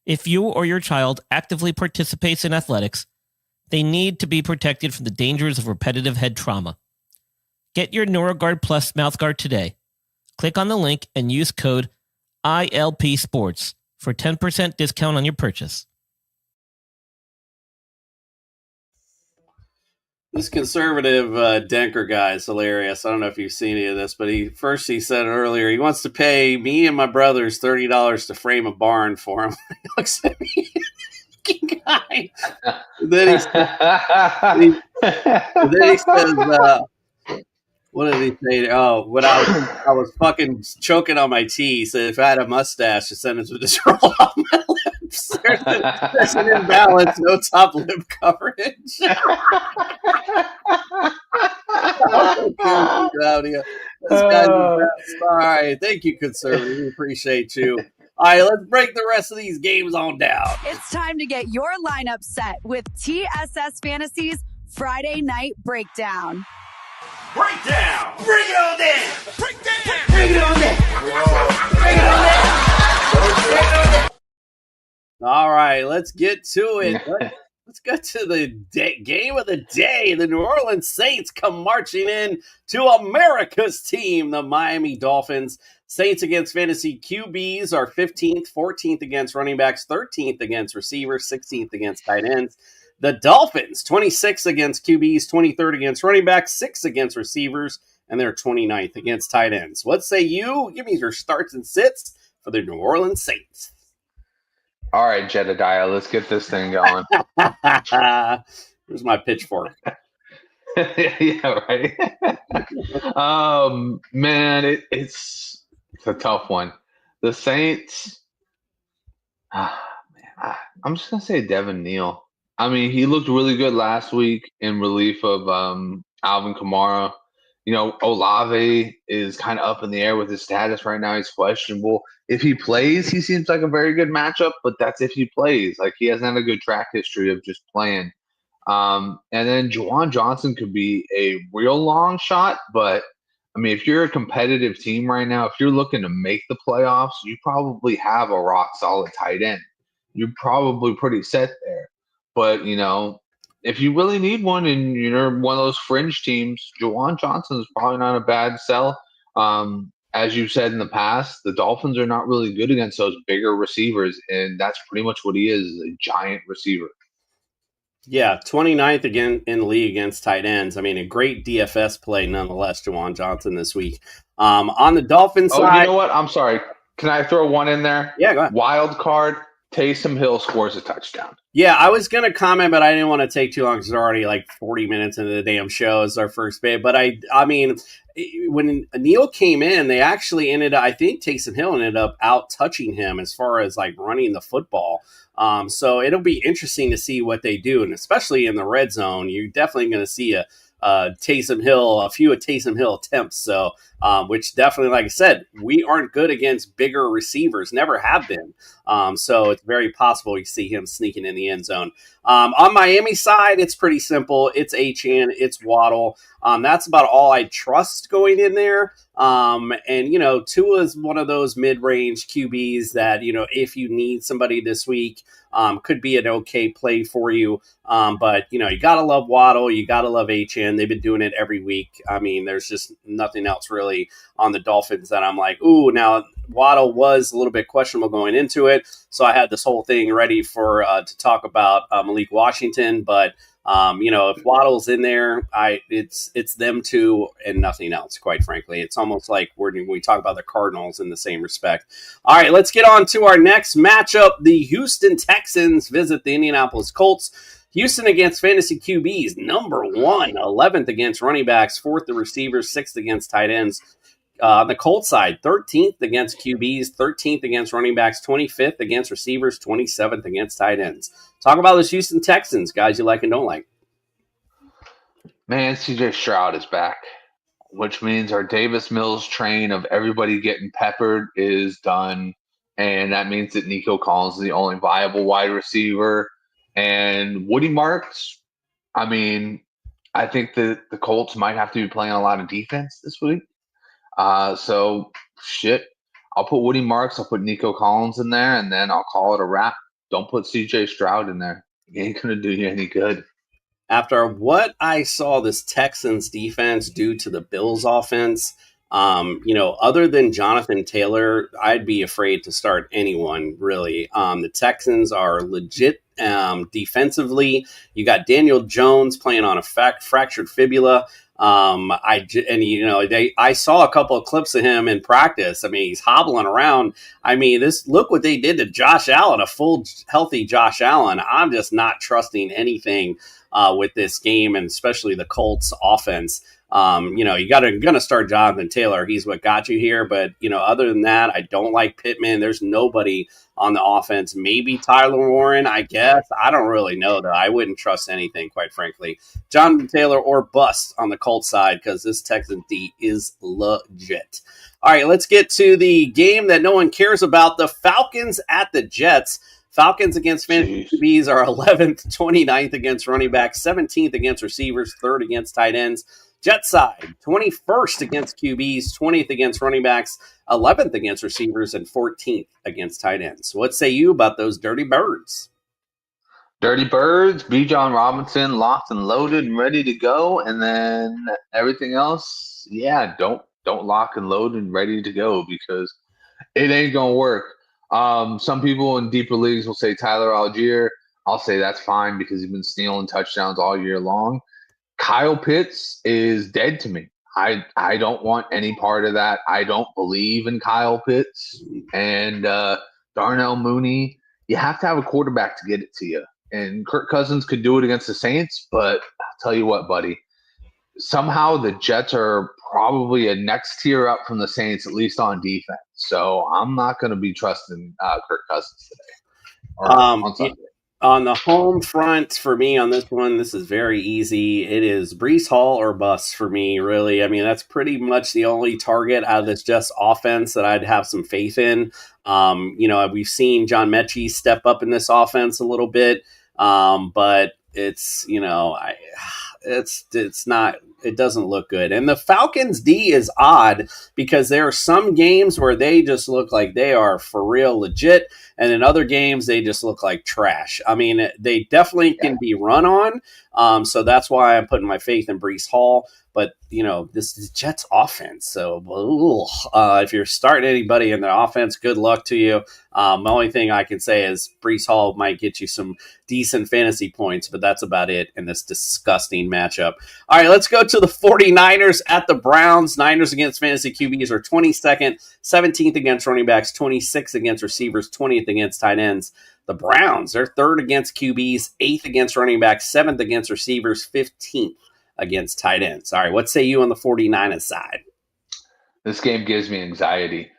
If you or your child actively participates in athletics, they need to be protected from the dangers of repetitive head trauma. Get your NeuroGuard Plus mouthguard today. Click on the link and use code ILP Sports for 10% discount on your purchase. This conservative Denker guy is hilarious. I don't know if you've seen any of this, but he said earlier he wants to pay me and my brothers $30 to frame a barn for him. He looks at me, guy. Then he says, what did he say? Oh, when I was fucking choking on my tea, he said if I had a mustache, the sentence would just roll off my lips. There's an imbalance, no top lip coverage. Claudia. This guy's the best. All right, thank you, conservative. We appreciate you. All right, let's break the rest of these games on down. It's time to get your lineup set with TSS Fantasy's Friday Night Breakdown. Breakdown! Bring it on down! Breakdown! Bring it on down! Bring it on down! All right, let's get to it. Let's get to the game of the day. The New Orleans Saints come marching in to America's team, the Miami Dolphins. Saints against fantasy QBs are 15th, 14th against running backs, 13th against receivers, 16th against tight ends. The Dolphins, 26th against QBs, 23rd against running backs, 6th against receivers, and they're 29th against tight ends. What say you? Give me your starts and sits for the New Orleans Saints. All right, Jedediah, let's get this thing going. Here's my pitchfork. Yeah, right. Man, it's a tough one. The Saints, I'm just going to say Devin Neal. I mean, he looked really good last week in relief of Alvin Kamara. You know, Olave is kind of up in the air with his status right now. He's questionable. If he plays, he seems like a very good matchup, but that's if he plays. Like, he hasn't had a good track history of just playing. And then Juwan Johnson could be a real long shot, but, I mean, if you're a competitive team right now, if you're looking to make the playoffs, you probably have a rock-solid tight end. You're probably pretty set there. But, you know, if you really need one and you're one of those fringe teams, Juwan Johnson is probably not a bad sell. As you said in the past, the Dolphins are not really good against those bigger receivers, and that's pretty much what he is, a giant receiver. Yeah, 29th again in the league against tight ends. I mean, a great DFS play nonetheless, Juwan Johnson this week. On the Dolphins side... you know what? I'm sorry. Can I throw one in there? Yeah, go ahead. Wild card, Taysom Hill scores a touchdown. Yeah, I was going to comment, but I didn't want to take too long because it's already like 40 minutes into the damn show as our first bit. But I mean, when Neal came in, they actually I think Taysom Hill ended up out-touching him as far as like running the football. So it'll be interesting to see what they do. And especially in the red zone, you're definitely going to see a few Taysom Hill attempts. So, which definitely, like I said, we aren't good against bigger receivers, never have been. So it's very possible you see him sneaking in the end zone. On Miami side, it's pretty simple. It's Achane, it's Waddle. That's about all I trust going in there. And, you know, Tua is one of those mid-range QBs that, you know, if you need somebody this week, could be an okay play for you. But, you know, you got to love Waddle. You got to love Achane. They've been doing it every week. I mean, there's just nothing else really on the Dolphins that I'm like, ooh, now Waddle was a little bit questionable going into it. So I had this whole thing ready for to talk about Malik Washington. But If Waddle's in there, it's them two and nothing else. Quite frankly, it's almost like when we talk about the Cardinals in the same respect. All right, let's get on to our next matchup. The Houston Texans visit the Indianapolis Colts. Houston against fantasy QBs, number 1, 11th against running backs, 4th to receivers, 6th against tight ends. On the Colts side, 13th against QBs, 13th against running backs, 25th against receivers, 27th against tight ends. Talk about those Houston Texans, guys you like and don't like. Man, CJ Stroud is back, which means our Davis Mills train of everybody getting peppered is done. And that means that Nico Collins is the only viable wide receiver. And Woody Marks, I mean, I think that the Colts might have to be playing a lot of defense this week. So, I'll put Woody Marks, I'll put Nico Collins in there, and then I'll call it a wrap. Don't put CJ Stroud in there. He ain't going to do you any good. After what I saw this Texans defense do to the Bills offense, other than Jonathan Taylor, I'd be afraid to start anyone, really. The Texans are legit defensively. You got Daniel Jones playing on a fractured fibula. I saw a couple of clips of him in practice. I mean, he's hobbling around. I mean, look what they did to Josh Allen, a full healthy Josh Allen. I'm just not trusting anything with this game, and especially the Colts offense. You're gonna start Jonathan Taylor. He's what got you here. But other than that, I don't like Pittman. There's nobody on the offense. Maybe Tyler Warren, I guess. I don't really know though. I wouldn't trust anything, quite frankly. Jonathan Taylor or bust on the Colts side, because this Texans D is legit. All right, let's get to the game that no one cares about. The Falcons at the Jets. Falcons against fantasy QBs are 11th, 29th against running backs, 17th against receivers, 3rd against tight ends. Jet side, 21st against QBs, 20th against running backs, 11th against receivers, and 14th against tight ends. What say you about those Dirty Birds? Dirty Birds, Bijan Robinson, locked and loaded and ready to go. And then everything else, don't lock and load and ready to go, because it ain't going to work. Some people in deeper leagues will say Tyler Algier. I'll say that's fine, because he's been stealing touchdowns all year long. Kyle Pitts is dead to me. I don't want any part of that. I don't believe in Kyle Pitts. And Darnell Mooney, you have to have a quarterback to get it to you. And Kirk Cousins could do it against the Saints, but I'll tell you what, buddy. Somehow the Jets are probably a next tier up from the Saints, at least on defense. So I'm not going to be trusting Kirk Cousins today. On Sunday. On the home front, for me on this one, this is very easy. It is Breece Hall or bust for me, really. I mean, that's pretty much the only target out of this Jets offense that I'd have some faith in. We've seen John Mechie step up in this offense a little bit, but it's not. It doesn't look good. And the Falcons D is odd, because there are some games where they just look like they are for real legit, and in other games they just look like trash. I mean, they definitely can be run on. So that's why I'm putting my faith in Breece Hall. But, this is Jets offense. So if you're starting anybody in the offense, good luck to you. The only thing I can say is Breece Hall might get you some decent fantasy points, but that's about it in this disgusting matchup. All right, let's go to the 49ers at the Browns. Niners against fantasy QBs are 22nd, 17th against running backs, 26th against receivers, 20th against tight ends. The Browns, they're 3rd against QBs, 8th against running backs, 7th against receivers, 15th against tight ends. All right, what say you on the 49ers side? This game gives me anxiety.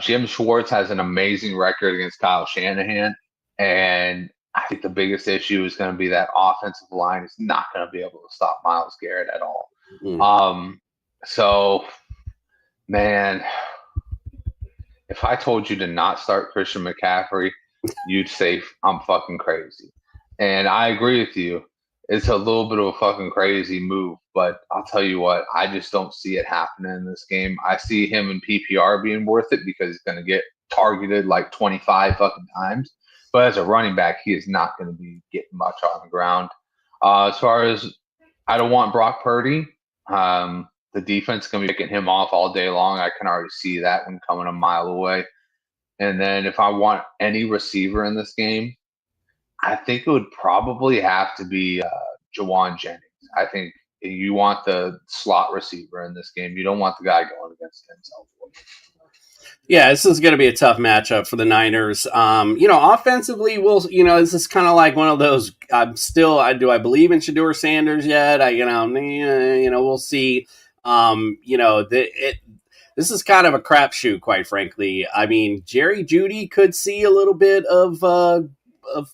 Jim Schwartz has an amazing record against Kyle Shanahan, and I think the biggest issue is going to be that offensive line is not going to be able to stop Myles Garrett at all. So, man, if I told you to not start Christian McCaffrey, you'd say I'm fucking crazy. And I agree with you. It's a little bit of a fucking crazy move, but I'll tell you what, I just don't see it happening in this game. I see him in PPR being worth it, because he's going to get targeted like 25 fucking times. But as a running back, he is not going to be getting much on the ground. As far as I don't want Brock Purdy, the defense is going to be picking him off all day long. I can already see that one coming a mile away. And then if I want any receiver in this game, I think it would probably have to be Jawan Jennings. I think you want the slot receiver in this game. You don't want the guy going against Denzel Ward. Yeah, this is going to be a tough matchup for the Niners. Offensively, this is kind of like one of those. Do I believe in Shedeur Sanders yet? We'll see. This is kind of a crapshoot, quite frankly. I mean, Jerry Jeudy could see a little bit of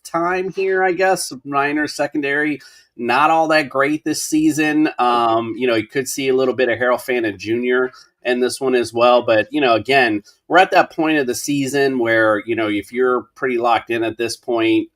time here, I guess. Niners secondary, not all that great this season. You could see a little bit of Harold Fanta Jr. in this one as well. But, again, we're at that point of the season where, if you're pretty locked in at this point,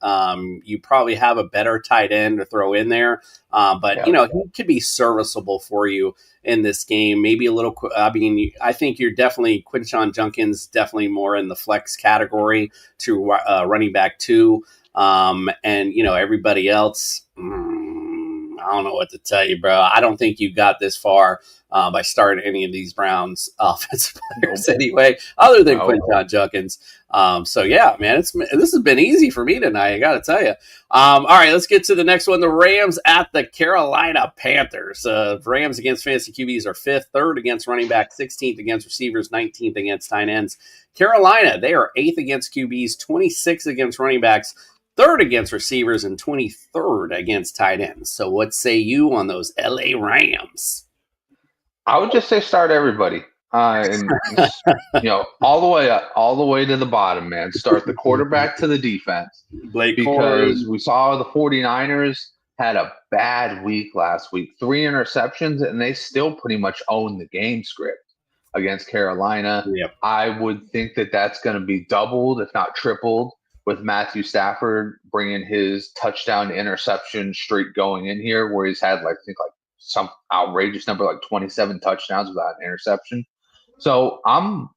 you probably have a better tight end to throw in there. He could be serviceable for you in this game. Maybe a little, I think you're definitely, Quinshon Judkins, definitely more in the flex category to running back 2. Everybody else, I don't know what to tell you, bro. I don't think you got this far by starting any of these Browns offensive players anyway, other than Quinshon Judkins. Yeah, man, this has been easy for me tonight, I got to tell you. All right, let's get to the next one. The Rams at the Carolina Panthers. Rams against fantasy QBs are 5th, 3rd against running back, 16th against receivers, 19th against tight ends. Carolina, they are 8th against QBs, 26th against running backs, 3rd against receivers, and 23rd against tight ends. So what say you on those LA Rams? I would just say start everybody. All the way up, all the way to the bottom, man. Start the quarterback to the defense. Because we saw the 49ers had a bad week last week. 3 interceptions, and they still pretty much own the game script against Carolina. Yep. I would think that that's going to be doubled, if not tripled, with Matthew Stafford bringing his touchdown to interception streak going in here, where he's had some outrageous number, like 27 touchdowns without an interception. So I'm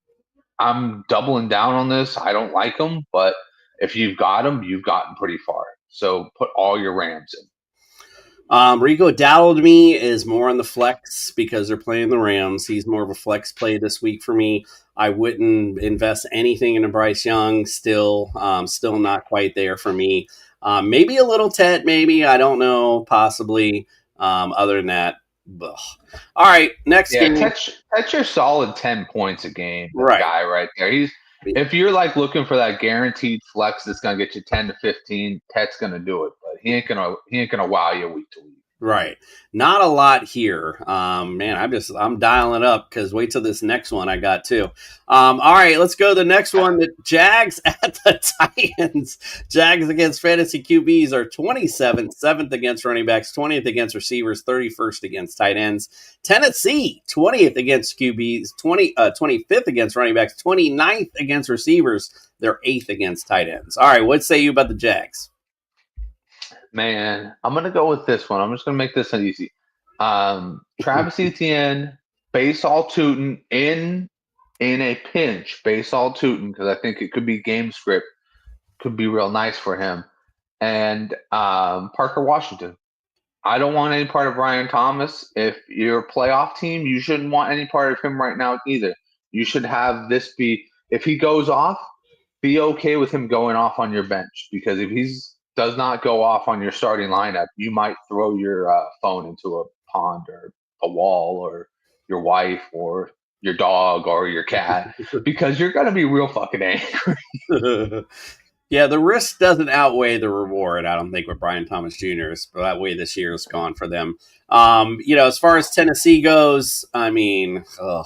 doubling down on this. I don't like them, but if you've got them, you've gotten pretty far. So put all your Rams in. Rico Dowdle to me is more on the flex because they're playing the Rams. He's more of a flex play this week for me. I wouldn't invest anything into Bryce Young. Still not quite there for me. Maybe a little Tet, maybe. I don't know. Possibly. Other than that, ugh. All right, next game. That's your solid 10 points a game. Right. Guy right there. If you're looking for that guaranteed flex that's gonna get you 10 to 15, Tet's gonna do it, but he ain't gonna wow you week to week. Right. Not a lot here. Man, I'm dialing up because wait till this next one I got too. All right, let's go to the next one. The Jags at the Titans. Jags against fantasy QBs are 27th, 7th against running backs, 20th against receivers, 31st against tight ends. Tennessee, 20th against QBs, 25th against running backs, 29th against receivers. They're 8th against tight ends. All right, what say you about the Jags? Man, I'm going to go with this one. I'm just going to make this one easy. Travis Etienne, base all tootin' in a pinch, base all tootin', because I think it could be game script, could be real nice for him. And Parker Washington. I don't want any part of Ryan Thomas. If you're a playoff team, you shouldn't want any part of him right now either. You should have this be, if he goes off, be okay with him going off on your bench, because if he's does not go off on your starting lineup, you might throw your phone into a pond or a wall or your wife or your dog or your cat because you're going to be real fucking angry. Yeah, the risk doesn't outweigh the reward, I don't think, with Brian Thomas Jr. But that way this year is gone for them. As far as Tennessee goes, the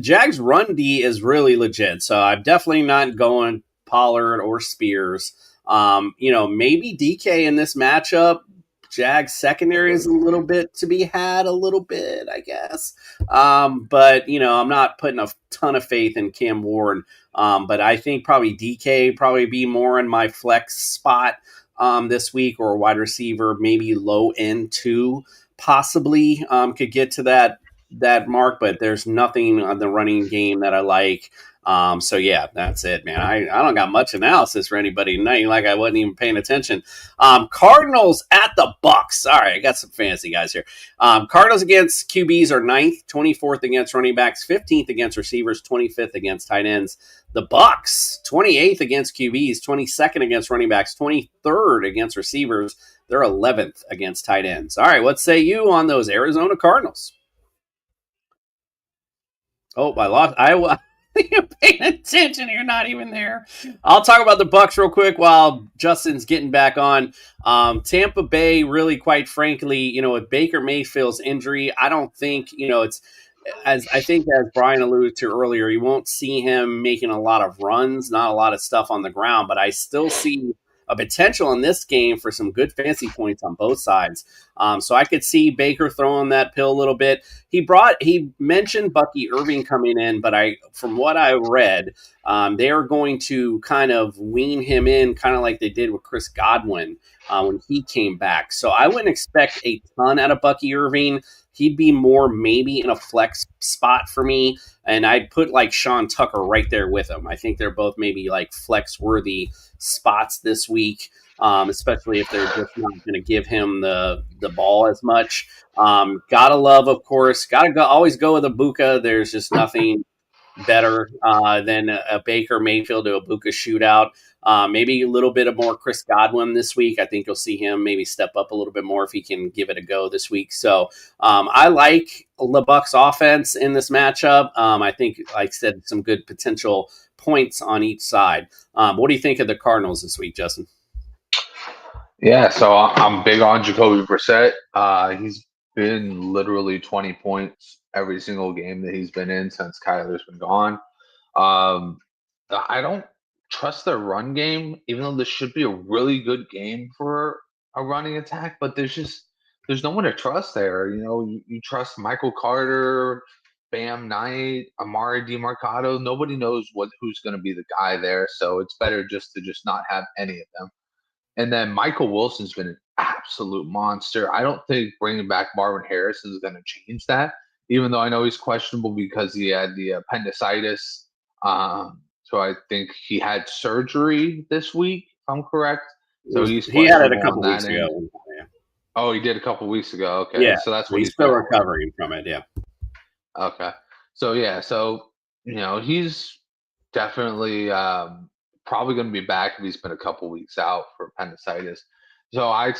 Jags run D is really legit. So I'm definitely not going Pollard or Spears. Maybe DK in this matchup. Jags secondary is a little bit to be had, I guess. I'm not putting a ton of faith in Cam Ward. But I think probably DK probably be more in my flex spot this week, or a wide receiver, maybe low end 2 possibly could get to that mark, but there's nothing on the running game that I like. So yeah, that's it, man. I don't got much analysis for anybody tonight. Like I wasn't even paying attention. Cardinals at the Bucks. All right, I got some fancy guys here. Cardinals against QBs are 9th, 24th against running backs, 15th against receivers, 25th against tight ends. The Bucks, 28th against QBs, 22nd against running backs, 23rd against receivers. They're 11th against tight ends. All right, what say you on those Arizona Cardinals? Oh, I lost. You're paying attention. You're not even there. I'll talk about the Bucks real quick while Justin's getting back on. Tampa Bay, really, quite frankly, with Baker Mayfield's injury, I don't think, it's as Brian alluded to earlier, you won't see him making a lot of runs, not a lot of stuff on the ground, but I still see a potential in this game for some good fantasy points on both sides. So I could see Baker throwing that pill a little bit. He mentioned Bucky Irving coming in, but from what I read, they are going to kind of wean him in, kind of like they did with Chris Godwin when he came back. So I wouldn't expect a ton out of Bucky Irving. He'd be more maybe in a flex spot for me, and I'd put like Sean Tucker right there with him. I think they're both maybe like flex worthy spots this week, especially if they're just not going to give him the ball as much. Gotta love, of course, always go with Ibuka. There's just nothing better than a Baker Mayfield to Ibuka shootout. Maybe a little bit of more Chris Godwin this week. I think you'll see him maybe step up a little bit more if he can give it a go this week. So I like the Bucs offense in this matchup. I think, like I said, some good potential points on each side. What do you think of the Cardinals this week, Justin? Yeah, so I'm big on Jacoby Brissett. He's been literally 20 points every single game that he's been in since Kyler's been gone. I don't trust their run game, even though this should be a really good game for a running attack, but there's no one to trust there. You trust Michael Carter, Bam Knight, Amari DeMarcado. Nobody knows who's going to be the guy there, so it's better just to not have any of them. And then Michael Wilson's been an absolute monster. I don't think bringing back Marvin Harrison is going to change that, even though I know he's questionable because he had the appendicitis. So I think he had surgery this week, if I'm correct. So he had it a couple weeks ago. Yeah. Oh, he did a couple weeks ago. Okay. Yeah. So that's what he's still recovering from it. Yeah. Okay. So yeah. So he's definitely probably going to be back if he's been a couple weeks out for appendicitis. So I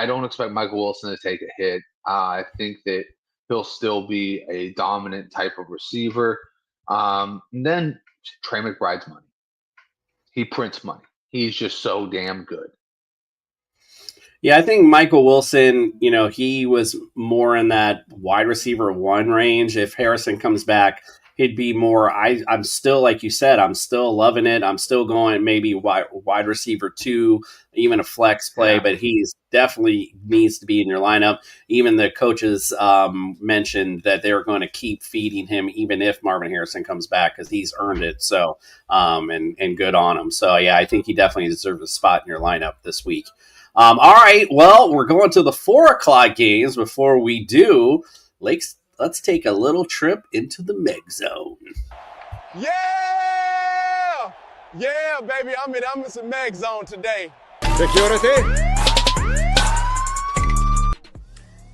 don't expect Michael Wilson to take a hit. I think that he'll still be a dominant type of receiver. And then Trey McBride's money. He prints money. He's just so damn good. Yeah, I think Michael Wilson, he was more in that wide receiver 1 range. If Harrison comes back, he'd be more. I'm still, like you said, I'm still loving it. I'm still going maybe wide receiver 2, even a flex play, yeah. But he's definitely needs to be in your lineup. Even the coaches mentioned that they're going to keep feeding him, even if Marvin Harrison comes back, because he's earned it. So, and good on him. So, yeah, I think he definitely deserves a spot in your lineup this week. All right, well, we're going to the 4:00 games. Before we do, let's take a little trip into the MEG Zone. Yeah! Yeah, baby, I'm in some MEG Zone today. Security.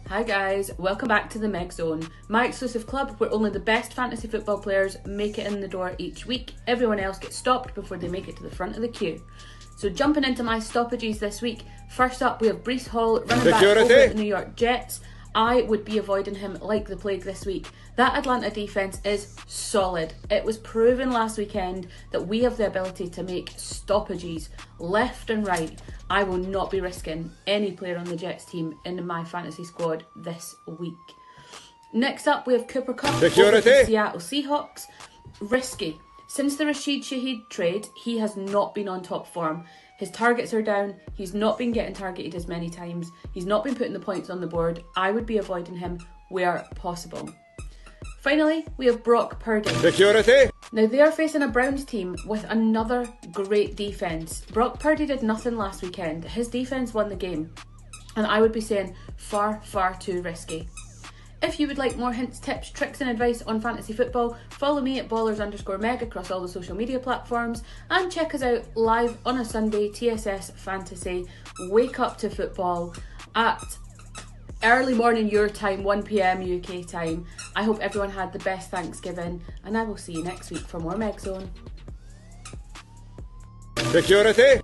Hi guys, welcome back to the MEG Zone, my exclusive club where only the best fantasy football players make it in the door each week. Everyone else gets stopped before they make it to the front of the queue. So jumping into my stoppages this week, first up we have Breece Hall, running back over at the New York Jets. I would be avoiding him like the plague this week. That Atlanta defense is solid. It was proven last weekend that we have the ability to make stoppages left and right. I will not be risking any player on the Jets team in my fantasy squad this week. Next up, we have Cooper Kupp over the Seattle Seahawks. Risky. Since the Rashid Shaheed trade, he has not been on top form. His targets are down. He's not been getting targeted as many times. He's not been putting the points on the board. I would be avoiding him where possible. Finally, we have Brock Purdy. Security. Now, they are facing a Browns team with another great defense. Brock Purdy did nothing last weekend. His defense won the game. And I would be saying far, far too risky. If you would like more hints, tips, tricks and advice on fantasy football, follow me at Ballers_Meg across all the social media platforms, and check us out live on a Sunday, TSS Fantasy, Wake Up to Football at early morning your time, 1 p.m. UK time. I hope everyone had the best Thanksgiving, and I will see you next week for more Meg Zone. Security.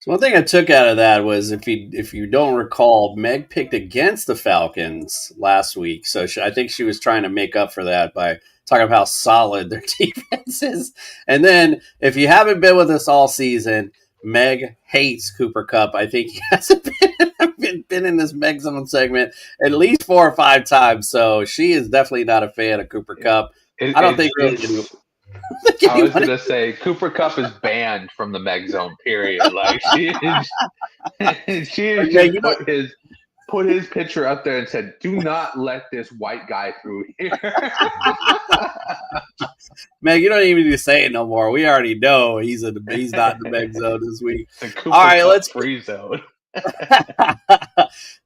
So one thing I took out of that was, if you don't recall, Meg picked against the Falcons last week. So I think she was trying to make up for that by talking about how solid their defense is. And then, if you haven't been with us all season, Meg hates Cooper Kupp. I think he hasn't been in this Meg Zone segment at least 4 or 5 times. So she is definitely not a fan of Cooper Kupp. I don't think really. I was going to say Cooper Kupp is banned from the Meg Zone. Period. Like she just put his picture up there and said, "Do not let this white guy through here." Meg, you don't even need to say it no more. We already know he's not in the Meg Zone this week. All right, let's free zone.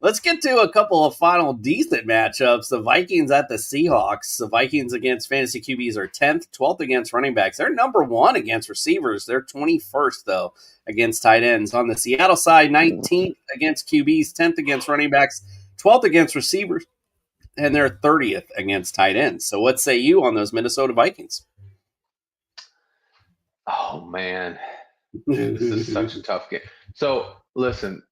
Let's get to a couple of final decent matchups. The Vikings at the Seahawks. The Vikings against fantasy QBs are 10th, 12th against running backs. They're number 1 against receivers. They're 21st, though, against tight ends. On the Seattle side, 19th against QBs, 10th against running backs, 12th against receivers, and they're 30th against tight ends. So what say you on those Minnesota Vikings? Oh, man. This is such a tough game. So, listen.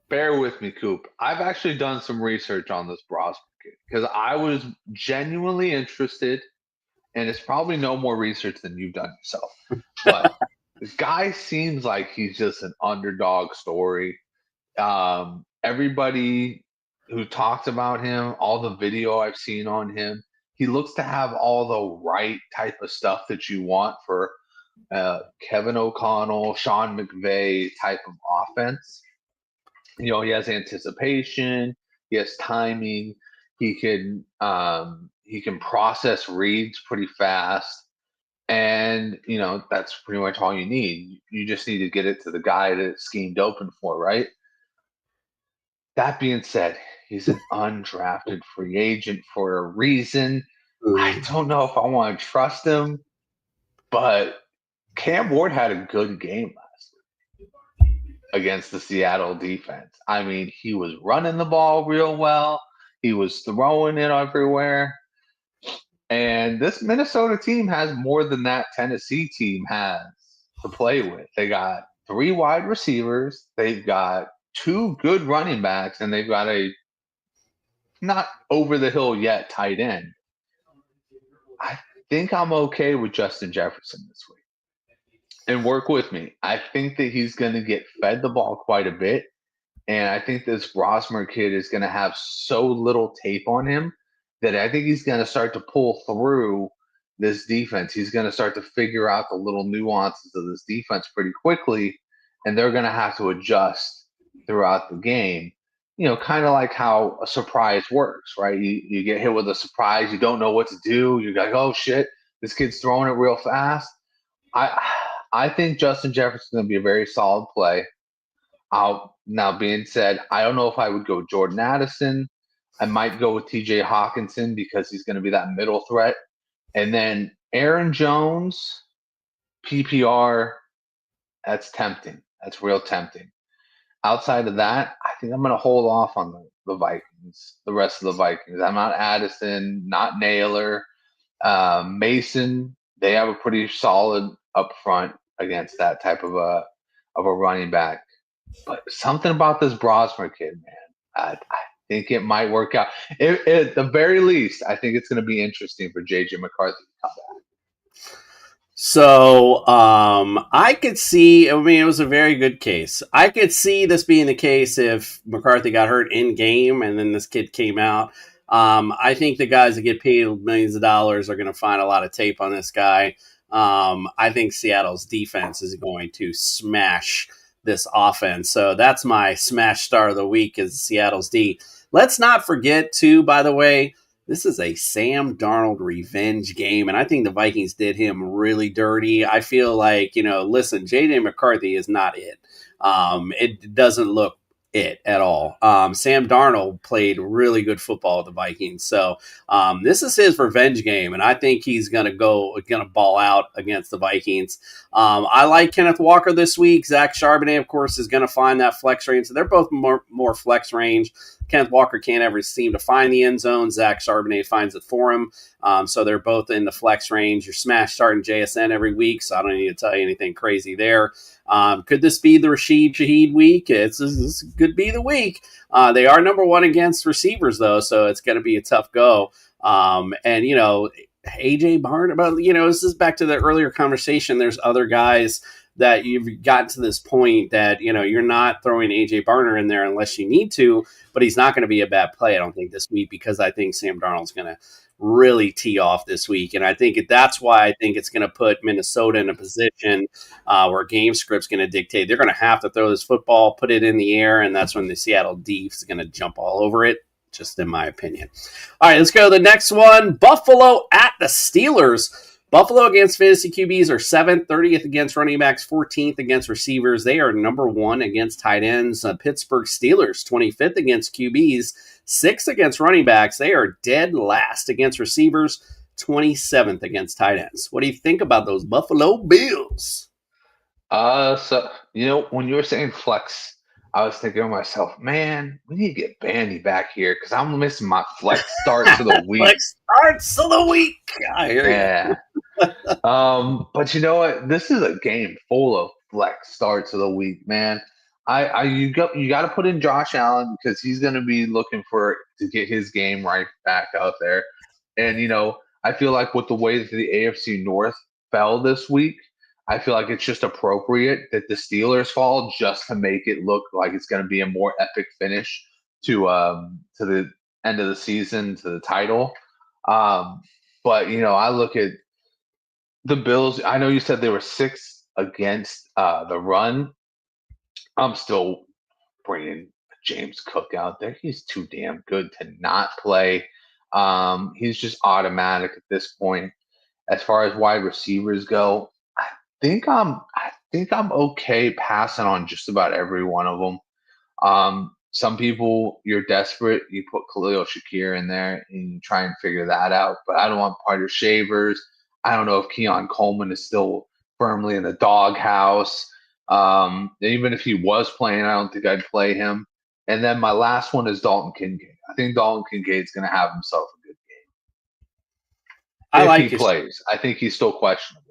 Bear with me, Coop. I've actually done some research on this Brosmer kid because I was genuinely interested, and it's probably no more research than you've done yourself. But the guy seems like he's just an underdog story. Everybody who talks about him, all the video I've seen on him, he looks to have all the right type of stuff that you want for Kevin O'Connell, Sean McVay type of offense. He has anticipation. He has timing. He can process reads pretty fast, and that's pretty much all you need. You just need to get it to the guy that it's schemed open for, right? That being said, he's an undrafted free agent for a reason. I don't know if I want to trust him, but Cam Ward had a good game last week against the Seattle defense. I mean, he was running the ball real well. He was throwing it everywhere. And this Minnesota team has more than that Tennessee team has to play with. They got 3 wide receivers. They've got 2 good running backs, and they've got a not over the hill yet tight end. I think I'm okay with Justin Jefferson this week. And work with me. I think that he's going to get fed the ball quite a bit. And I think this Brosmer kid is going to have so little tape on him that I think he's going to start to pull through this defense. He's going to start to figure out the little nuances of this defense pretty quickly. And they're going to have to adjust throughout the game. Kind of like how a surprise works, right? You get hit with a surprise. You don't know what to do. You're like, oh, shit, this kid's throwing it real fast. I think Justin Jefferson is going to be a very solid play. Now, being said, I don't know if I would go Jordan Addison. I might go with TJ Hawkinson because he's going to be that middle threat. And then Aaron Jones, PPR, that's tempting. That's real tempting. Outside of that, I think I'm going to hold off on the Vikings, the rest of the Vikings. I'm not Addison, not Naylor. Mason, they have a pretty solid up front against that type of a running back. But something about this Brosmer kid, man, I think it might work out. At the very least, I think it's going to be interesting for J.J. McCarthy to come back. So I could see, it was a very good case. I could see this being the case if McCarthy got hurt in game and then this kid came out. I think the guys that get paid millions of dollars are going to find a lot of tape on this guy. I think Seattle's defense is going to smash this offense. So that's my smash star of the week is Seattle's D. Let's not forget, too, by the way, this is a Sam Darnold revenge game, and I think the Vikings did him really dirty. I feel like, listen, J.J. McCarthy is not it. It doesn't look it at all. Sam Darnold played really good football with the Vikings. So this is his revenge game, and I think he's going to ball out against the Vikings. I like Kenneth Walker this week. Zach Charbonnet, of course, is going to find that flex range. So they're both more flex range. Kenneth Walker can't ever seem to find the end zone. Zach Charbonnet finds it for him. So they're both in the flex range. You're smash starting JSN every week, so I don't need to tell you anything crazy there. Could this be the Rashid Shaheed week? This could be the week. They are number one against receivers, though, so it's going to be a tough go. And, AJ Barn, this is back to the earlier conversation. There's other guys that you've gotten to this point that, you're not throwing AJ Barner in there unless you need to, but he's not going to be a bad play, I don't think, this week, because I think Sam Darnold's going to really tee off this week. And I think that's why I think it's going to put Minnesota in a position where game script's going to dictate. They're going to have to throw this football, put it in the air, and that's when the Seattle Defs is going to jump all over it, just in my opinion. All right, let's go to the next one. Buffalo at the Steelers. Buffalo against fantasy QBs are 7th, 30th against running backs, 14th against receivers. They are number 1 against tight ends. Pittsburgh Steelers, 25th against QBs, 6th against running backs. They are dead last against receivers, 27th against tight ends. What do you think about those Buffalo Bills? When you were saying flex, I was thinking to myself, man, we need to get Bandy back here because I'm missing my flex starts of the week. Flex starts of the week. I hear you. But you know what? This is a game full of flex starts of the week, man. You got to put in Josh Allen because he's going to be looking to get his game right back out there. And I feel like with the way that the AFC North fell this week, I feel like it's just appropriate that the Steelers fall just to make it look like it's going to be a more epic finish to the end of the season, to the title. But I look at the Bills. I know you said they were 6th against the run. I'm still bringing James Cook out there. He's too damn good to not play. He's just automatic at this point. As far as wide receivers go, I think I'm okay passing on just about every one of them. Some people, you're desperate, you put Khalil Shakir in there and you try and figure that out. But I don't want Parter Shavers. I don't know if Keon Coleman is still firmly in the doghouse. Even if he was playing, I don't think I'd play him. And then my last one is Dalton Kincaid. I think Dalton Kincaid's going to have himself a good game. If he plays. I think he's still questionable.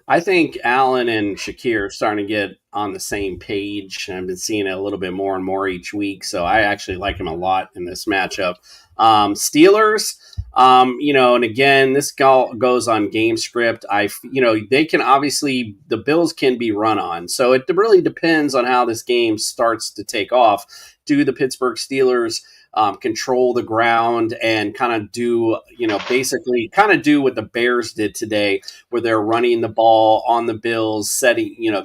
I think Allen and Shakir are starting to get on the same page. I've been seeing it a little bit more and more each week, so I actually like him a lot in this matchup. Steelers, and again, this goes on game script. They can obviously, the Bills can be run on, so it really depends on how this game starts to take off. Do the Pittsburgh Steelers control the ground and kind of do what the Bears did today, where they're running the ball on the Bills,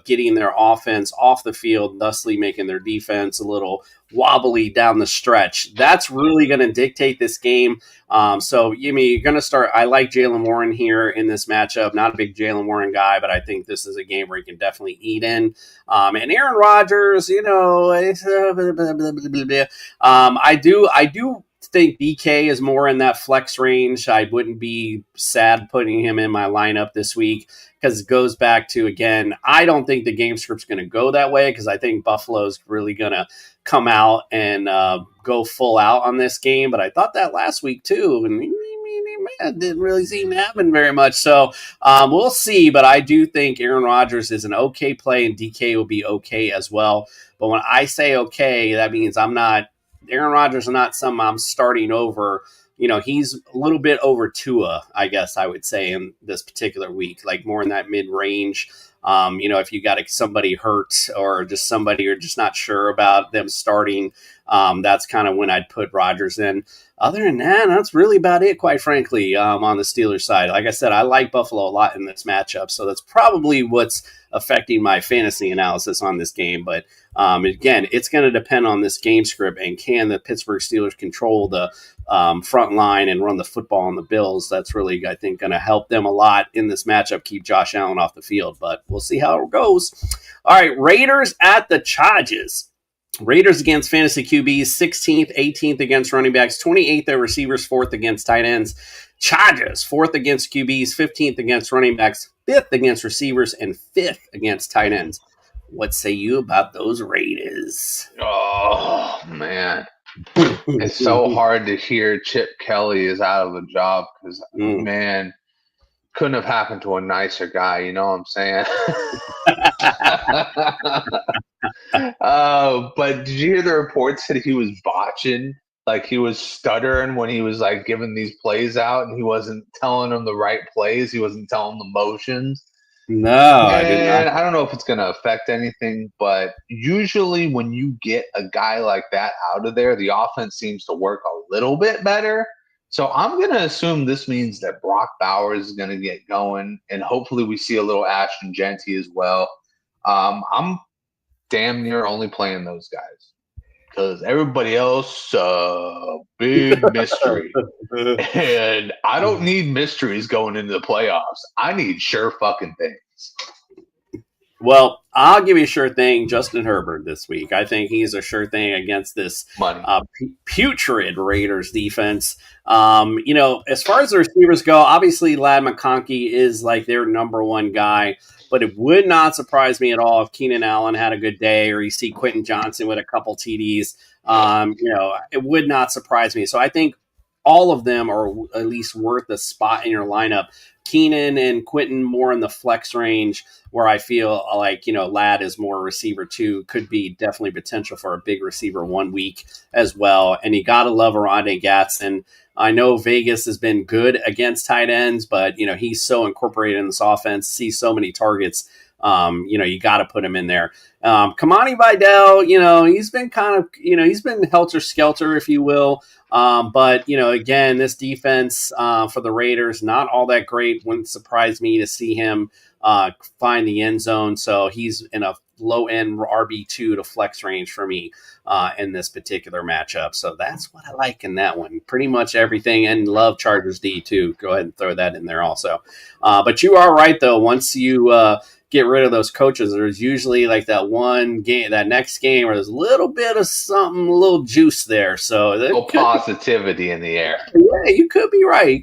getting their offense off the field, thusly making their defense a little wobbly down the stretch. That's really going to dictate this game. You're going to start. I like Jaylen Warren here in this matchup. Not a big Jaylen Warren guy, but I think this is a game where he can definitely eat in. And Aaron Rodgers, I do think DK is more in that flex range. I wouldn't be sad putting him in my lineup this week because it goes back to, again, I don't think the game script's going to go that way because I think Buffalo's really going to come out and go full out on this game. But I thought that last week too, and it didn't really seem to happen very much. So we'll see. But I do think Aaron Rodgers is an okay play, and DK will be okay as well. But when I say okay, that means Aaron Rodgers is not something I'm starting over. He's a little bit over Tua, I guess I would say, in this particular week, like more in that mid-range. If you got somebody hurt or just somebody you're just not sure about them starting, that's kind of when I'd put Rodgers in. Other than that, that's really about it, quite frankly, on the Steelers side. Like I said, I like Buffalo a lot in this matchup, so that's probably what's affecting my fantasy analysis on this game. But again, it's going to depend on this game script, and can the Pittsburgh Steelers control the front line and run the football on the Bills? That's really, I think, going to help them a lot in this matchup, keep Josh Allen off the field. But we'll see how it goes. All right, Raiders at the Chargers. Raiders against fantasy QBs, 16th, 18th against running backs, 28th at receivers, 4th against tight ends. Chargers, 4th against QBs, 15th against running backs, 5th against receivers, and 5th against tight ends. What say you about those Raiders? Oh, man. It's so hard to hear Chip Kelly is out of a job because, man, couldn't have happened to a nicer guy. You know what I'm saying? But did you hear the reports that he was botching? Like he was stuttering when he was like giving these plays out, and he wasn't telling them the right plays. He wasn't telling the motions. No, I did not. I don't know if it's going to affect anything, but usually when you get a guy like that out of there, the offense seems to work a little bit better. So I'm going to assume this means that Brock Bowers is going to get going, and hopefully we see a little Ashton Genty as well. I'm damn near only playing those guys because everybody else, big mystery. And I don't need mysteries going into the playoffs. I need sure fucking things. Well, I'll give you a sure thing, Justin Herbert this week. I think he's a sure thing against this putrid Raiders defense. As far as the receivers go, obviously Ladd McConkey is like their number one guy, but it would not surprise me at all if Keenan Allen had a good day or you see Quentin Johnson with a couple TDs. It would not surprise me. So I think all of them are at least worth a spot in your lineup. Keenan and Quentin more in the flex range where I feel like, Ladd is more receiver 2, could be definitely potential for a big receiver 1 week as well. And you got to love Arondé Gatson. I know Vegas has been good against tight ends, but, he's so incorporated in this offense, sees so many targets. You got to put him in there. Kamani Vidal, he's been kind of, he's been helter-skelter, if you will. But again, this defense for the Raiders, not all that great. Wouldn't surprise me to see him find the end zone. So he's in a low-end RB2 to flex range for me in this particular matchup. So that's what I like in that one. Pretty much everything, and love Chargers D too. Go ahead and throw that in there also. But you are right, though. Once you get rid of those coaches, there's usually like that one game, that next game where there's a little bit of something, a little juice there. So a little positivity in the air. Yeah, you could be right. You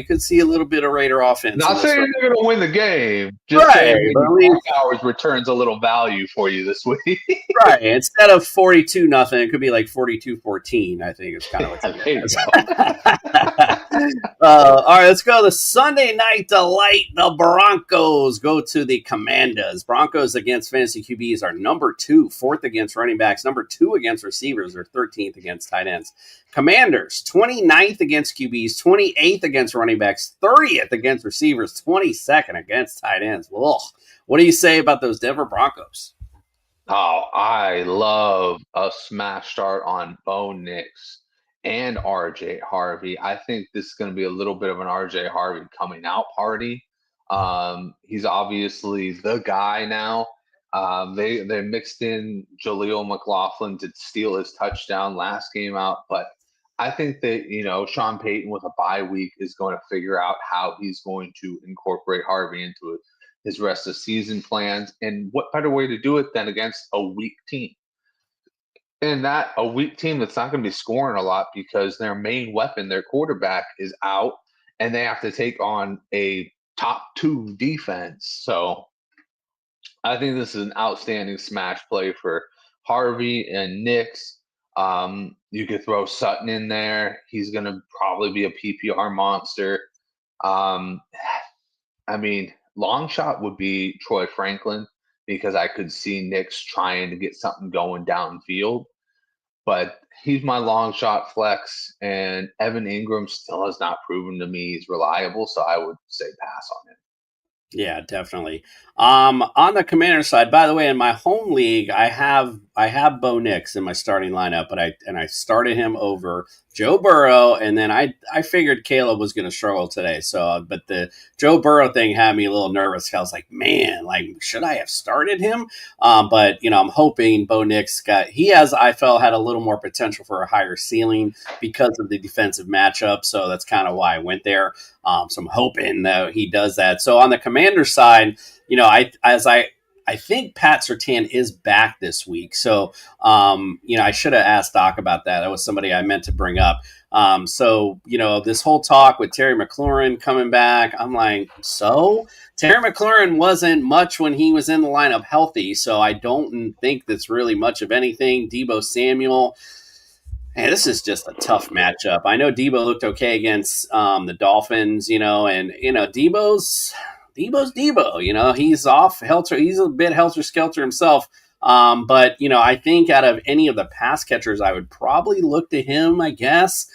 could see a little bit of Raider offense. Not saying they're going to win the game. Just saying Brock Bowers returns a little value for you this week. Right. Instead of 42-0, it could be like 42-14, I think is kind of what it is. All right, let's go. The Sunday night delight. The Broncos go to the Commanders. Broncos against fantasy QBs are number 2, 4th against running backs, number 2 against receivers, or 13th against tight ends. Commanders, 29th against QBs, 28th against running backs, 30th against receivers, 22nd against tight ends. Ugh. What do you say about those Denver Broncos? Oh, I love a smash start on Bo Nix and RJ Harvey. I think this is going to be a little bit of an RJ Harvey coming out party. He's obviously the guy now. They mixed in Jaleel McLaughlin to steal his touchdown last game out, but I think that, Sean Payton with a bye week is going to figure out how he's going to incorporate Harvey into his rest of season plans. And what better way to do it than against a weak team? And that a weak team that's not going to be scoring a lot because their main weapon, their quarterback, is out, and they have to take on a top 2 defense. So I think this is an outstanding smash play for Harvey and Nix. You could throw Sutton in there. He's going to probably be a PPR monster. Long shot would be Troy Franklin because I could see Nix trying to get something going downfield. But he's my long shot flex, and Evan Ingram still has not proven to me he's reliable, so I would say pass on him. Yeah, definitely. On the Commander side, by the way, in my home league, I have Bo Nix in my starting lineup, but I started him over Joe Burrow, and then I figured Caleb was going to struggle today. So, but the Joe Burrow thing had me a little nervous. I was like, man, should I have started him? But I'm hoping Bo Nix I felt had a little more potential for a higher ceiling because of the defensive matchup. So that's kind of why I went there. So I'm hoping that he does that. So on the Commander side, as I I think Pat Surtain is back this week. So, I should have asked Doc about that. That was somebody I meant to bring up. So, this whole talk with Terry McLaurin coming back, I'm like, so Terry McLaurin wasn't much when he was in the lineup healthy. So I don't think that's really much of anything. Deebo Samuel. Man, this is just a tough matchup. I know Deebo looked okay against the Dolphins, and Deebo's Deebo. He's off helter. He's a bit helter skelter himself. But I think out of any of the pass catchers, I would probably look to him. I guess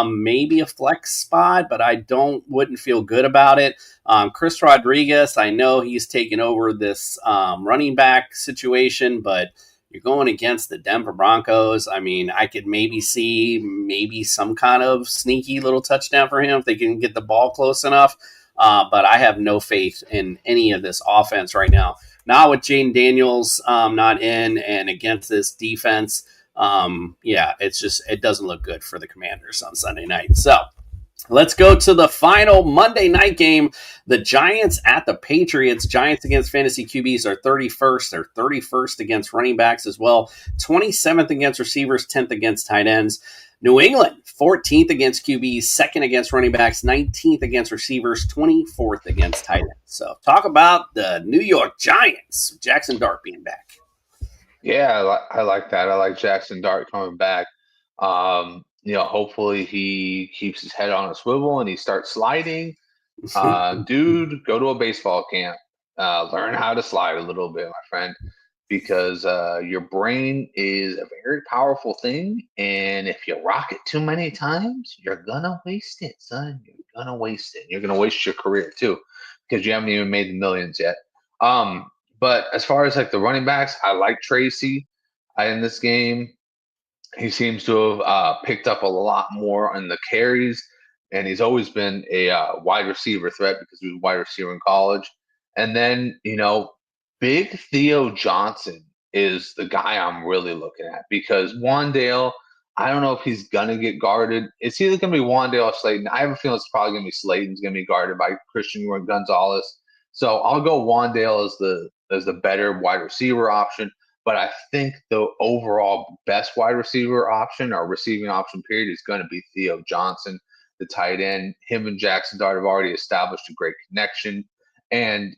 maybe a flex spot, but I wouldn't feel good about it. Chris Rodriguez, I know he's taken over this running back situation, but you're going against the Denver Broncos. I mean, I could maybe see some kind of sneaky little touchdown for him if they can get the ball close enough. But I have no faith in any of this offense right now. Not with Jaden Daniels not in and against this defense. It doesn't look good for the Commanders on Sunday night. So let's go to the final Monday night game. The Giants at the Patriots. Giants against fantasy QBs are 31st. They're 31st against running backs as well. 27th against receivers, 10th against tight ends. New England, 14th against QBs, 2nd against running backs, 19th against receivers, 24th against tight ends. So talk about the New York Giants. Jackson Dart being back. Yeah, I like that. I like Jackson Dart coming back. Hopefully he keeps his head on a swivel and he starts sliding. Dude, go to a baseball camp. Learn how to slide a little bit, my friend, because your brain is a very powerful thing. And if you rock it too many times, you're going to waste it, son. You're going to waste it. You're going to waste your career, too, because you haven't even made the millions yet. But as far as like the running backs, I like Tracy in this game. He seems to have picked up a lot more on the carries, and he's always been a wide receiver threat because he was a wide receiver in college. And then, Big Theo Johnson is the guy I'm really looking at because Wandale, I don't know if he's going to get guarded. It's either going to be Wandale or Slayton. I have a feeling it's probably going to be Slayton's going to be guarded by Christian Gonzalez. So I'll go Wandale as the better wide receiver option. But I think the overall best wide receiver option or receiving option period is going to be Theo Johnson, the tight end. Him and Jackson Dart have already established a great connection. And,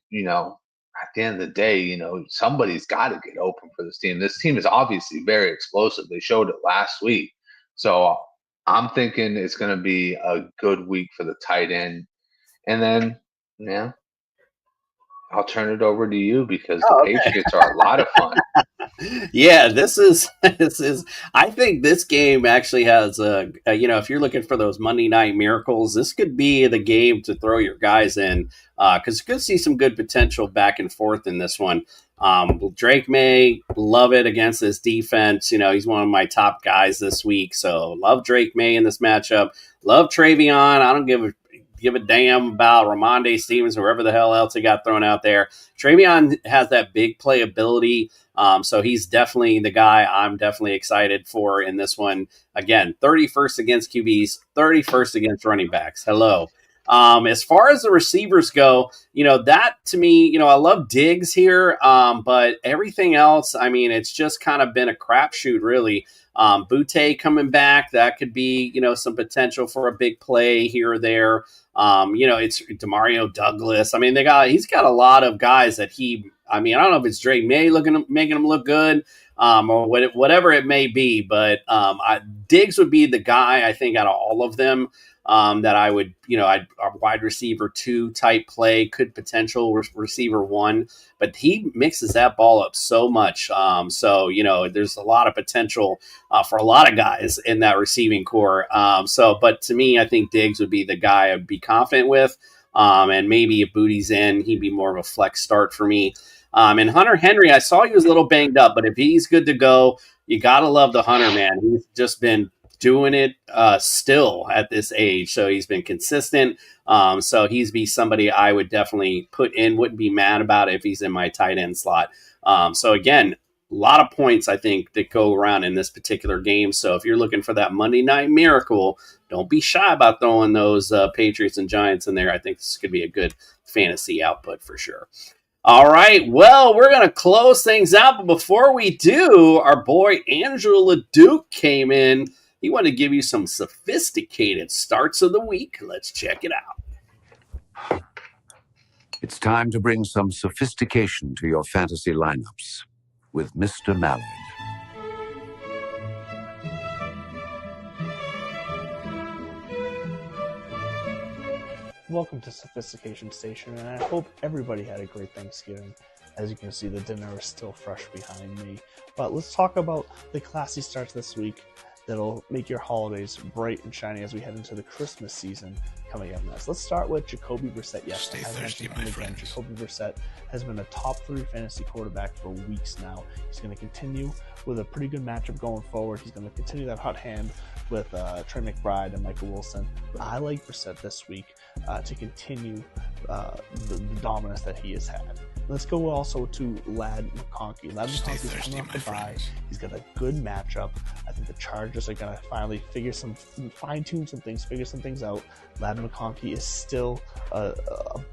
at the end of the day, somebody's got to get open for this team. This team is obviously very explosive. They showed it last week. So I'm thinking it's going to be a good week for the tight end. And then, I'll turn it over to you because the Patriots are a lot of fun. Yeah, this is. I think this game actually has if you're looking for those Monday night miracles, this could be the game to throw your guys in because you could see some good potential back and forth in this one. Drake May, love it against this defense. He's one of my top guys this week, so love Drake May in this matchup. Love Travion. I don't give a damn about Ramondre Stevens, whoever the hell else he got thrown out there. Travion has that big playability. So he's definitely the guy I'm definitely excited for in this one. Again, 31st against QBs, 31st against running backs. Hello. As far as the receivers go, that to me, I love Diggs here. But everything else, it's just kind of been a crapshoot, really. Butte coming back, that could be, some potential for a big play here or there. It's Demario Douglas. He's got a lot of guys that I don't know if it's Drake May making him look good, or whatever it may be, but Diggs would be the guy I think out of all of them that I would, a wide receiver 2 type play, could potential receiver 1, but he mixes that ball up so much. So there's a lot of potential for a lot of guys in that receiving core. But to me, I think Diggs would be the guy I'd be confident with. And maybe if Booty's in, he'd be more of a flex start for me. And Hunter Henry, I saw he was a little banged up, but if he's good to go, you got to love the Hunter, man. He's just been doing it still at this age. So he's been consistent. So he's be somebody I would definitely put in, wouldn't be mad about it if he's in my tight end slot. So again, a lot of points I think that go around in this particular game. So if you're looking for that Monday night miracle, don't be shy about throwing those Patriots and Giants in there. I think this could be a good fantasy output for sure. All right, well, we're going to close things out, but before we do, our boy Andrew LeDuc came in. He wanted to give you some sophisticated starts of the week. Let's check it out. It's time to bring some sophistication to your fantasy lineups with Mr. Mallard. Welcome to Sophistication Station, and I hope everybody had a great Thanksgiving. As you can see, the dinner is still fresh behind me. But let's talk about the classy starts this week that'll make your holidays bright and shiny as we head into the Christmas season coming up next. Let's start with Jacoby Brissett. Yes, Stay thirsty, my friend. Jacoby Brissett has been a top 3 fantasy quarterback for weeks now. He's going to continue with a pretty good matchup going forward. He's going to continue that hot hand with Trey McBride and Michael Wilson. But I like Brissett this week to continue the dominance that he has had. Let's go also to Ladd McConkey. Ladd McConkey's coming off the bye. He's got a good matchup. I think the Chargers are going to finally fine-tune some things, figure some things out. Ladd McConkey is still a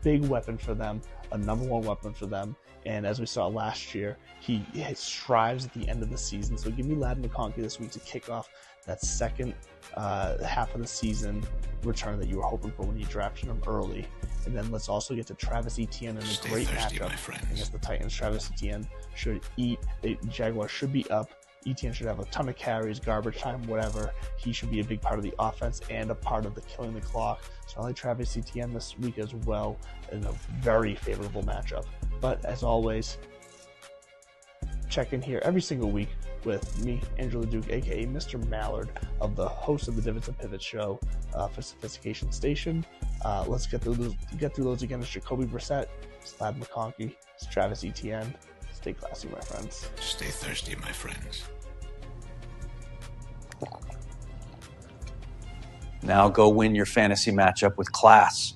big weapon for them, a number 1 weapon for them. And as we saw last year, he strives at the end of the season. So give me Ladd McConkey this week to kick off that second half of the season return that you were hoping for when you drafted him early. And then let's also get to Travis Etienne in a great matchup against the Titans. Travis Etienne should eat. The Jaguars should be up. Etienne should have a ton of carries, garbage time, whatever. He should be a big part of the offense and a part of the killing the clock. So I like Travis Etienne this week as well in a very favorable matchup. But as always, check in here every single week with me, Andrew LeDuc, aka Mr. Mallard, of the host of the Divots and Pivots show for Sophistication Station. Let's get through those again. It's Jacoby Brissett, it's Ladd McConkey, it's Travis Etienne. Stay classy, my friends. Stay thirsty, my friends. Now go win your fantasy matchup with class.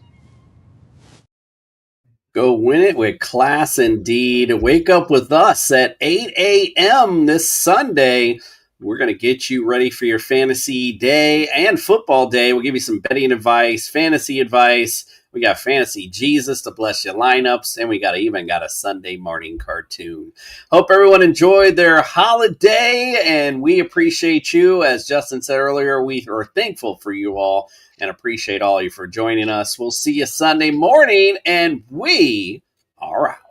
Go win it with class indeed. Wake up with us at 8 a.m. this Sunday. We're going to get you ready for your fantasy day and football day. We'll give you some betting advice, fantasy advice. We got Fantasy Jesus to bless your lineups, and we even got a Sunday morning cartoon. Hope everyone enjoyed their holiday, and we appreciate you. As Justin said earlier, we are thankful for you all and appreciate all of you for joining us. We'll see you Sunday morning, and we are out.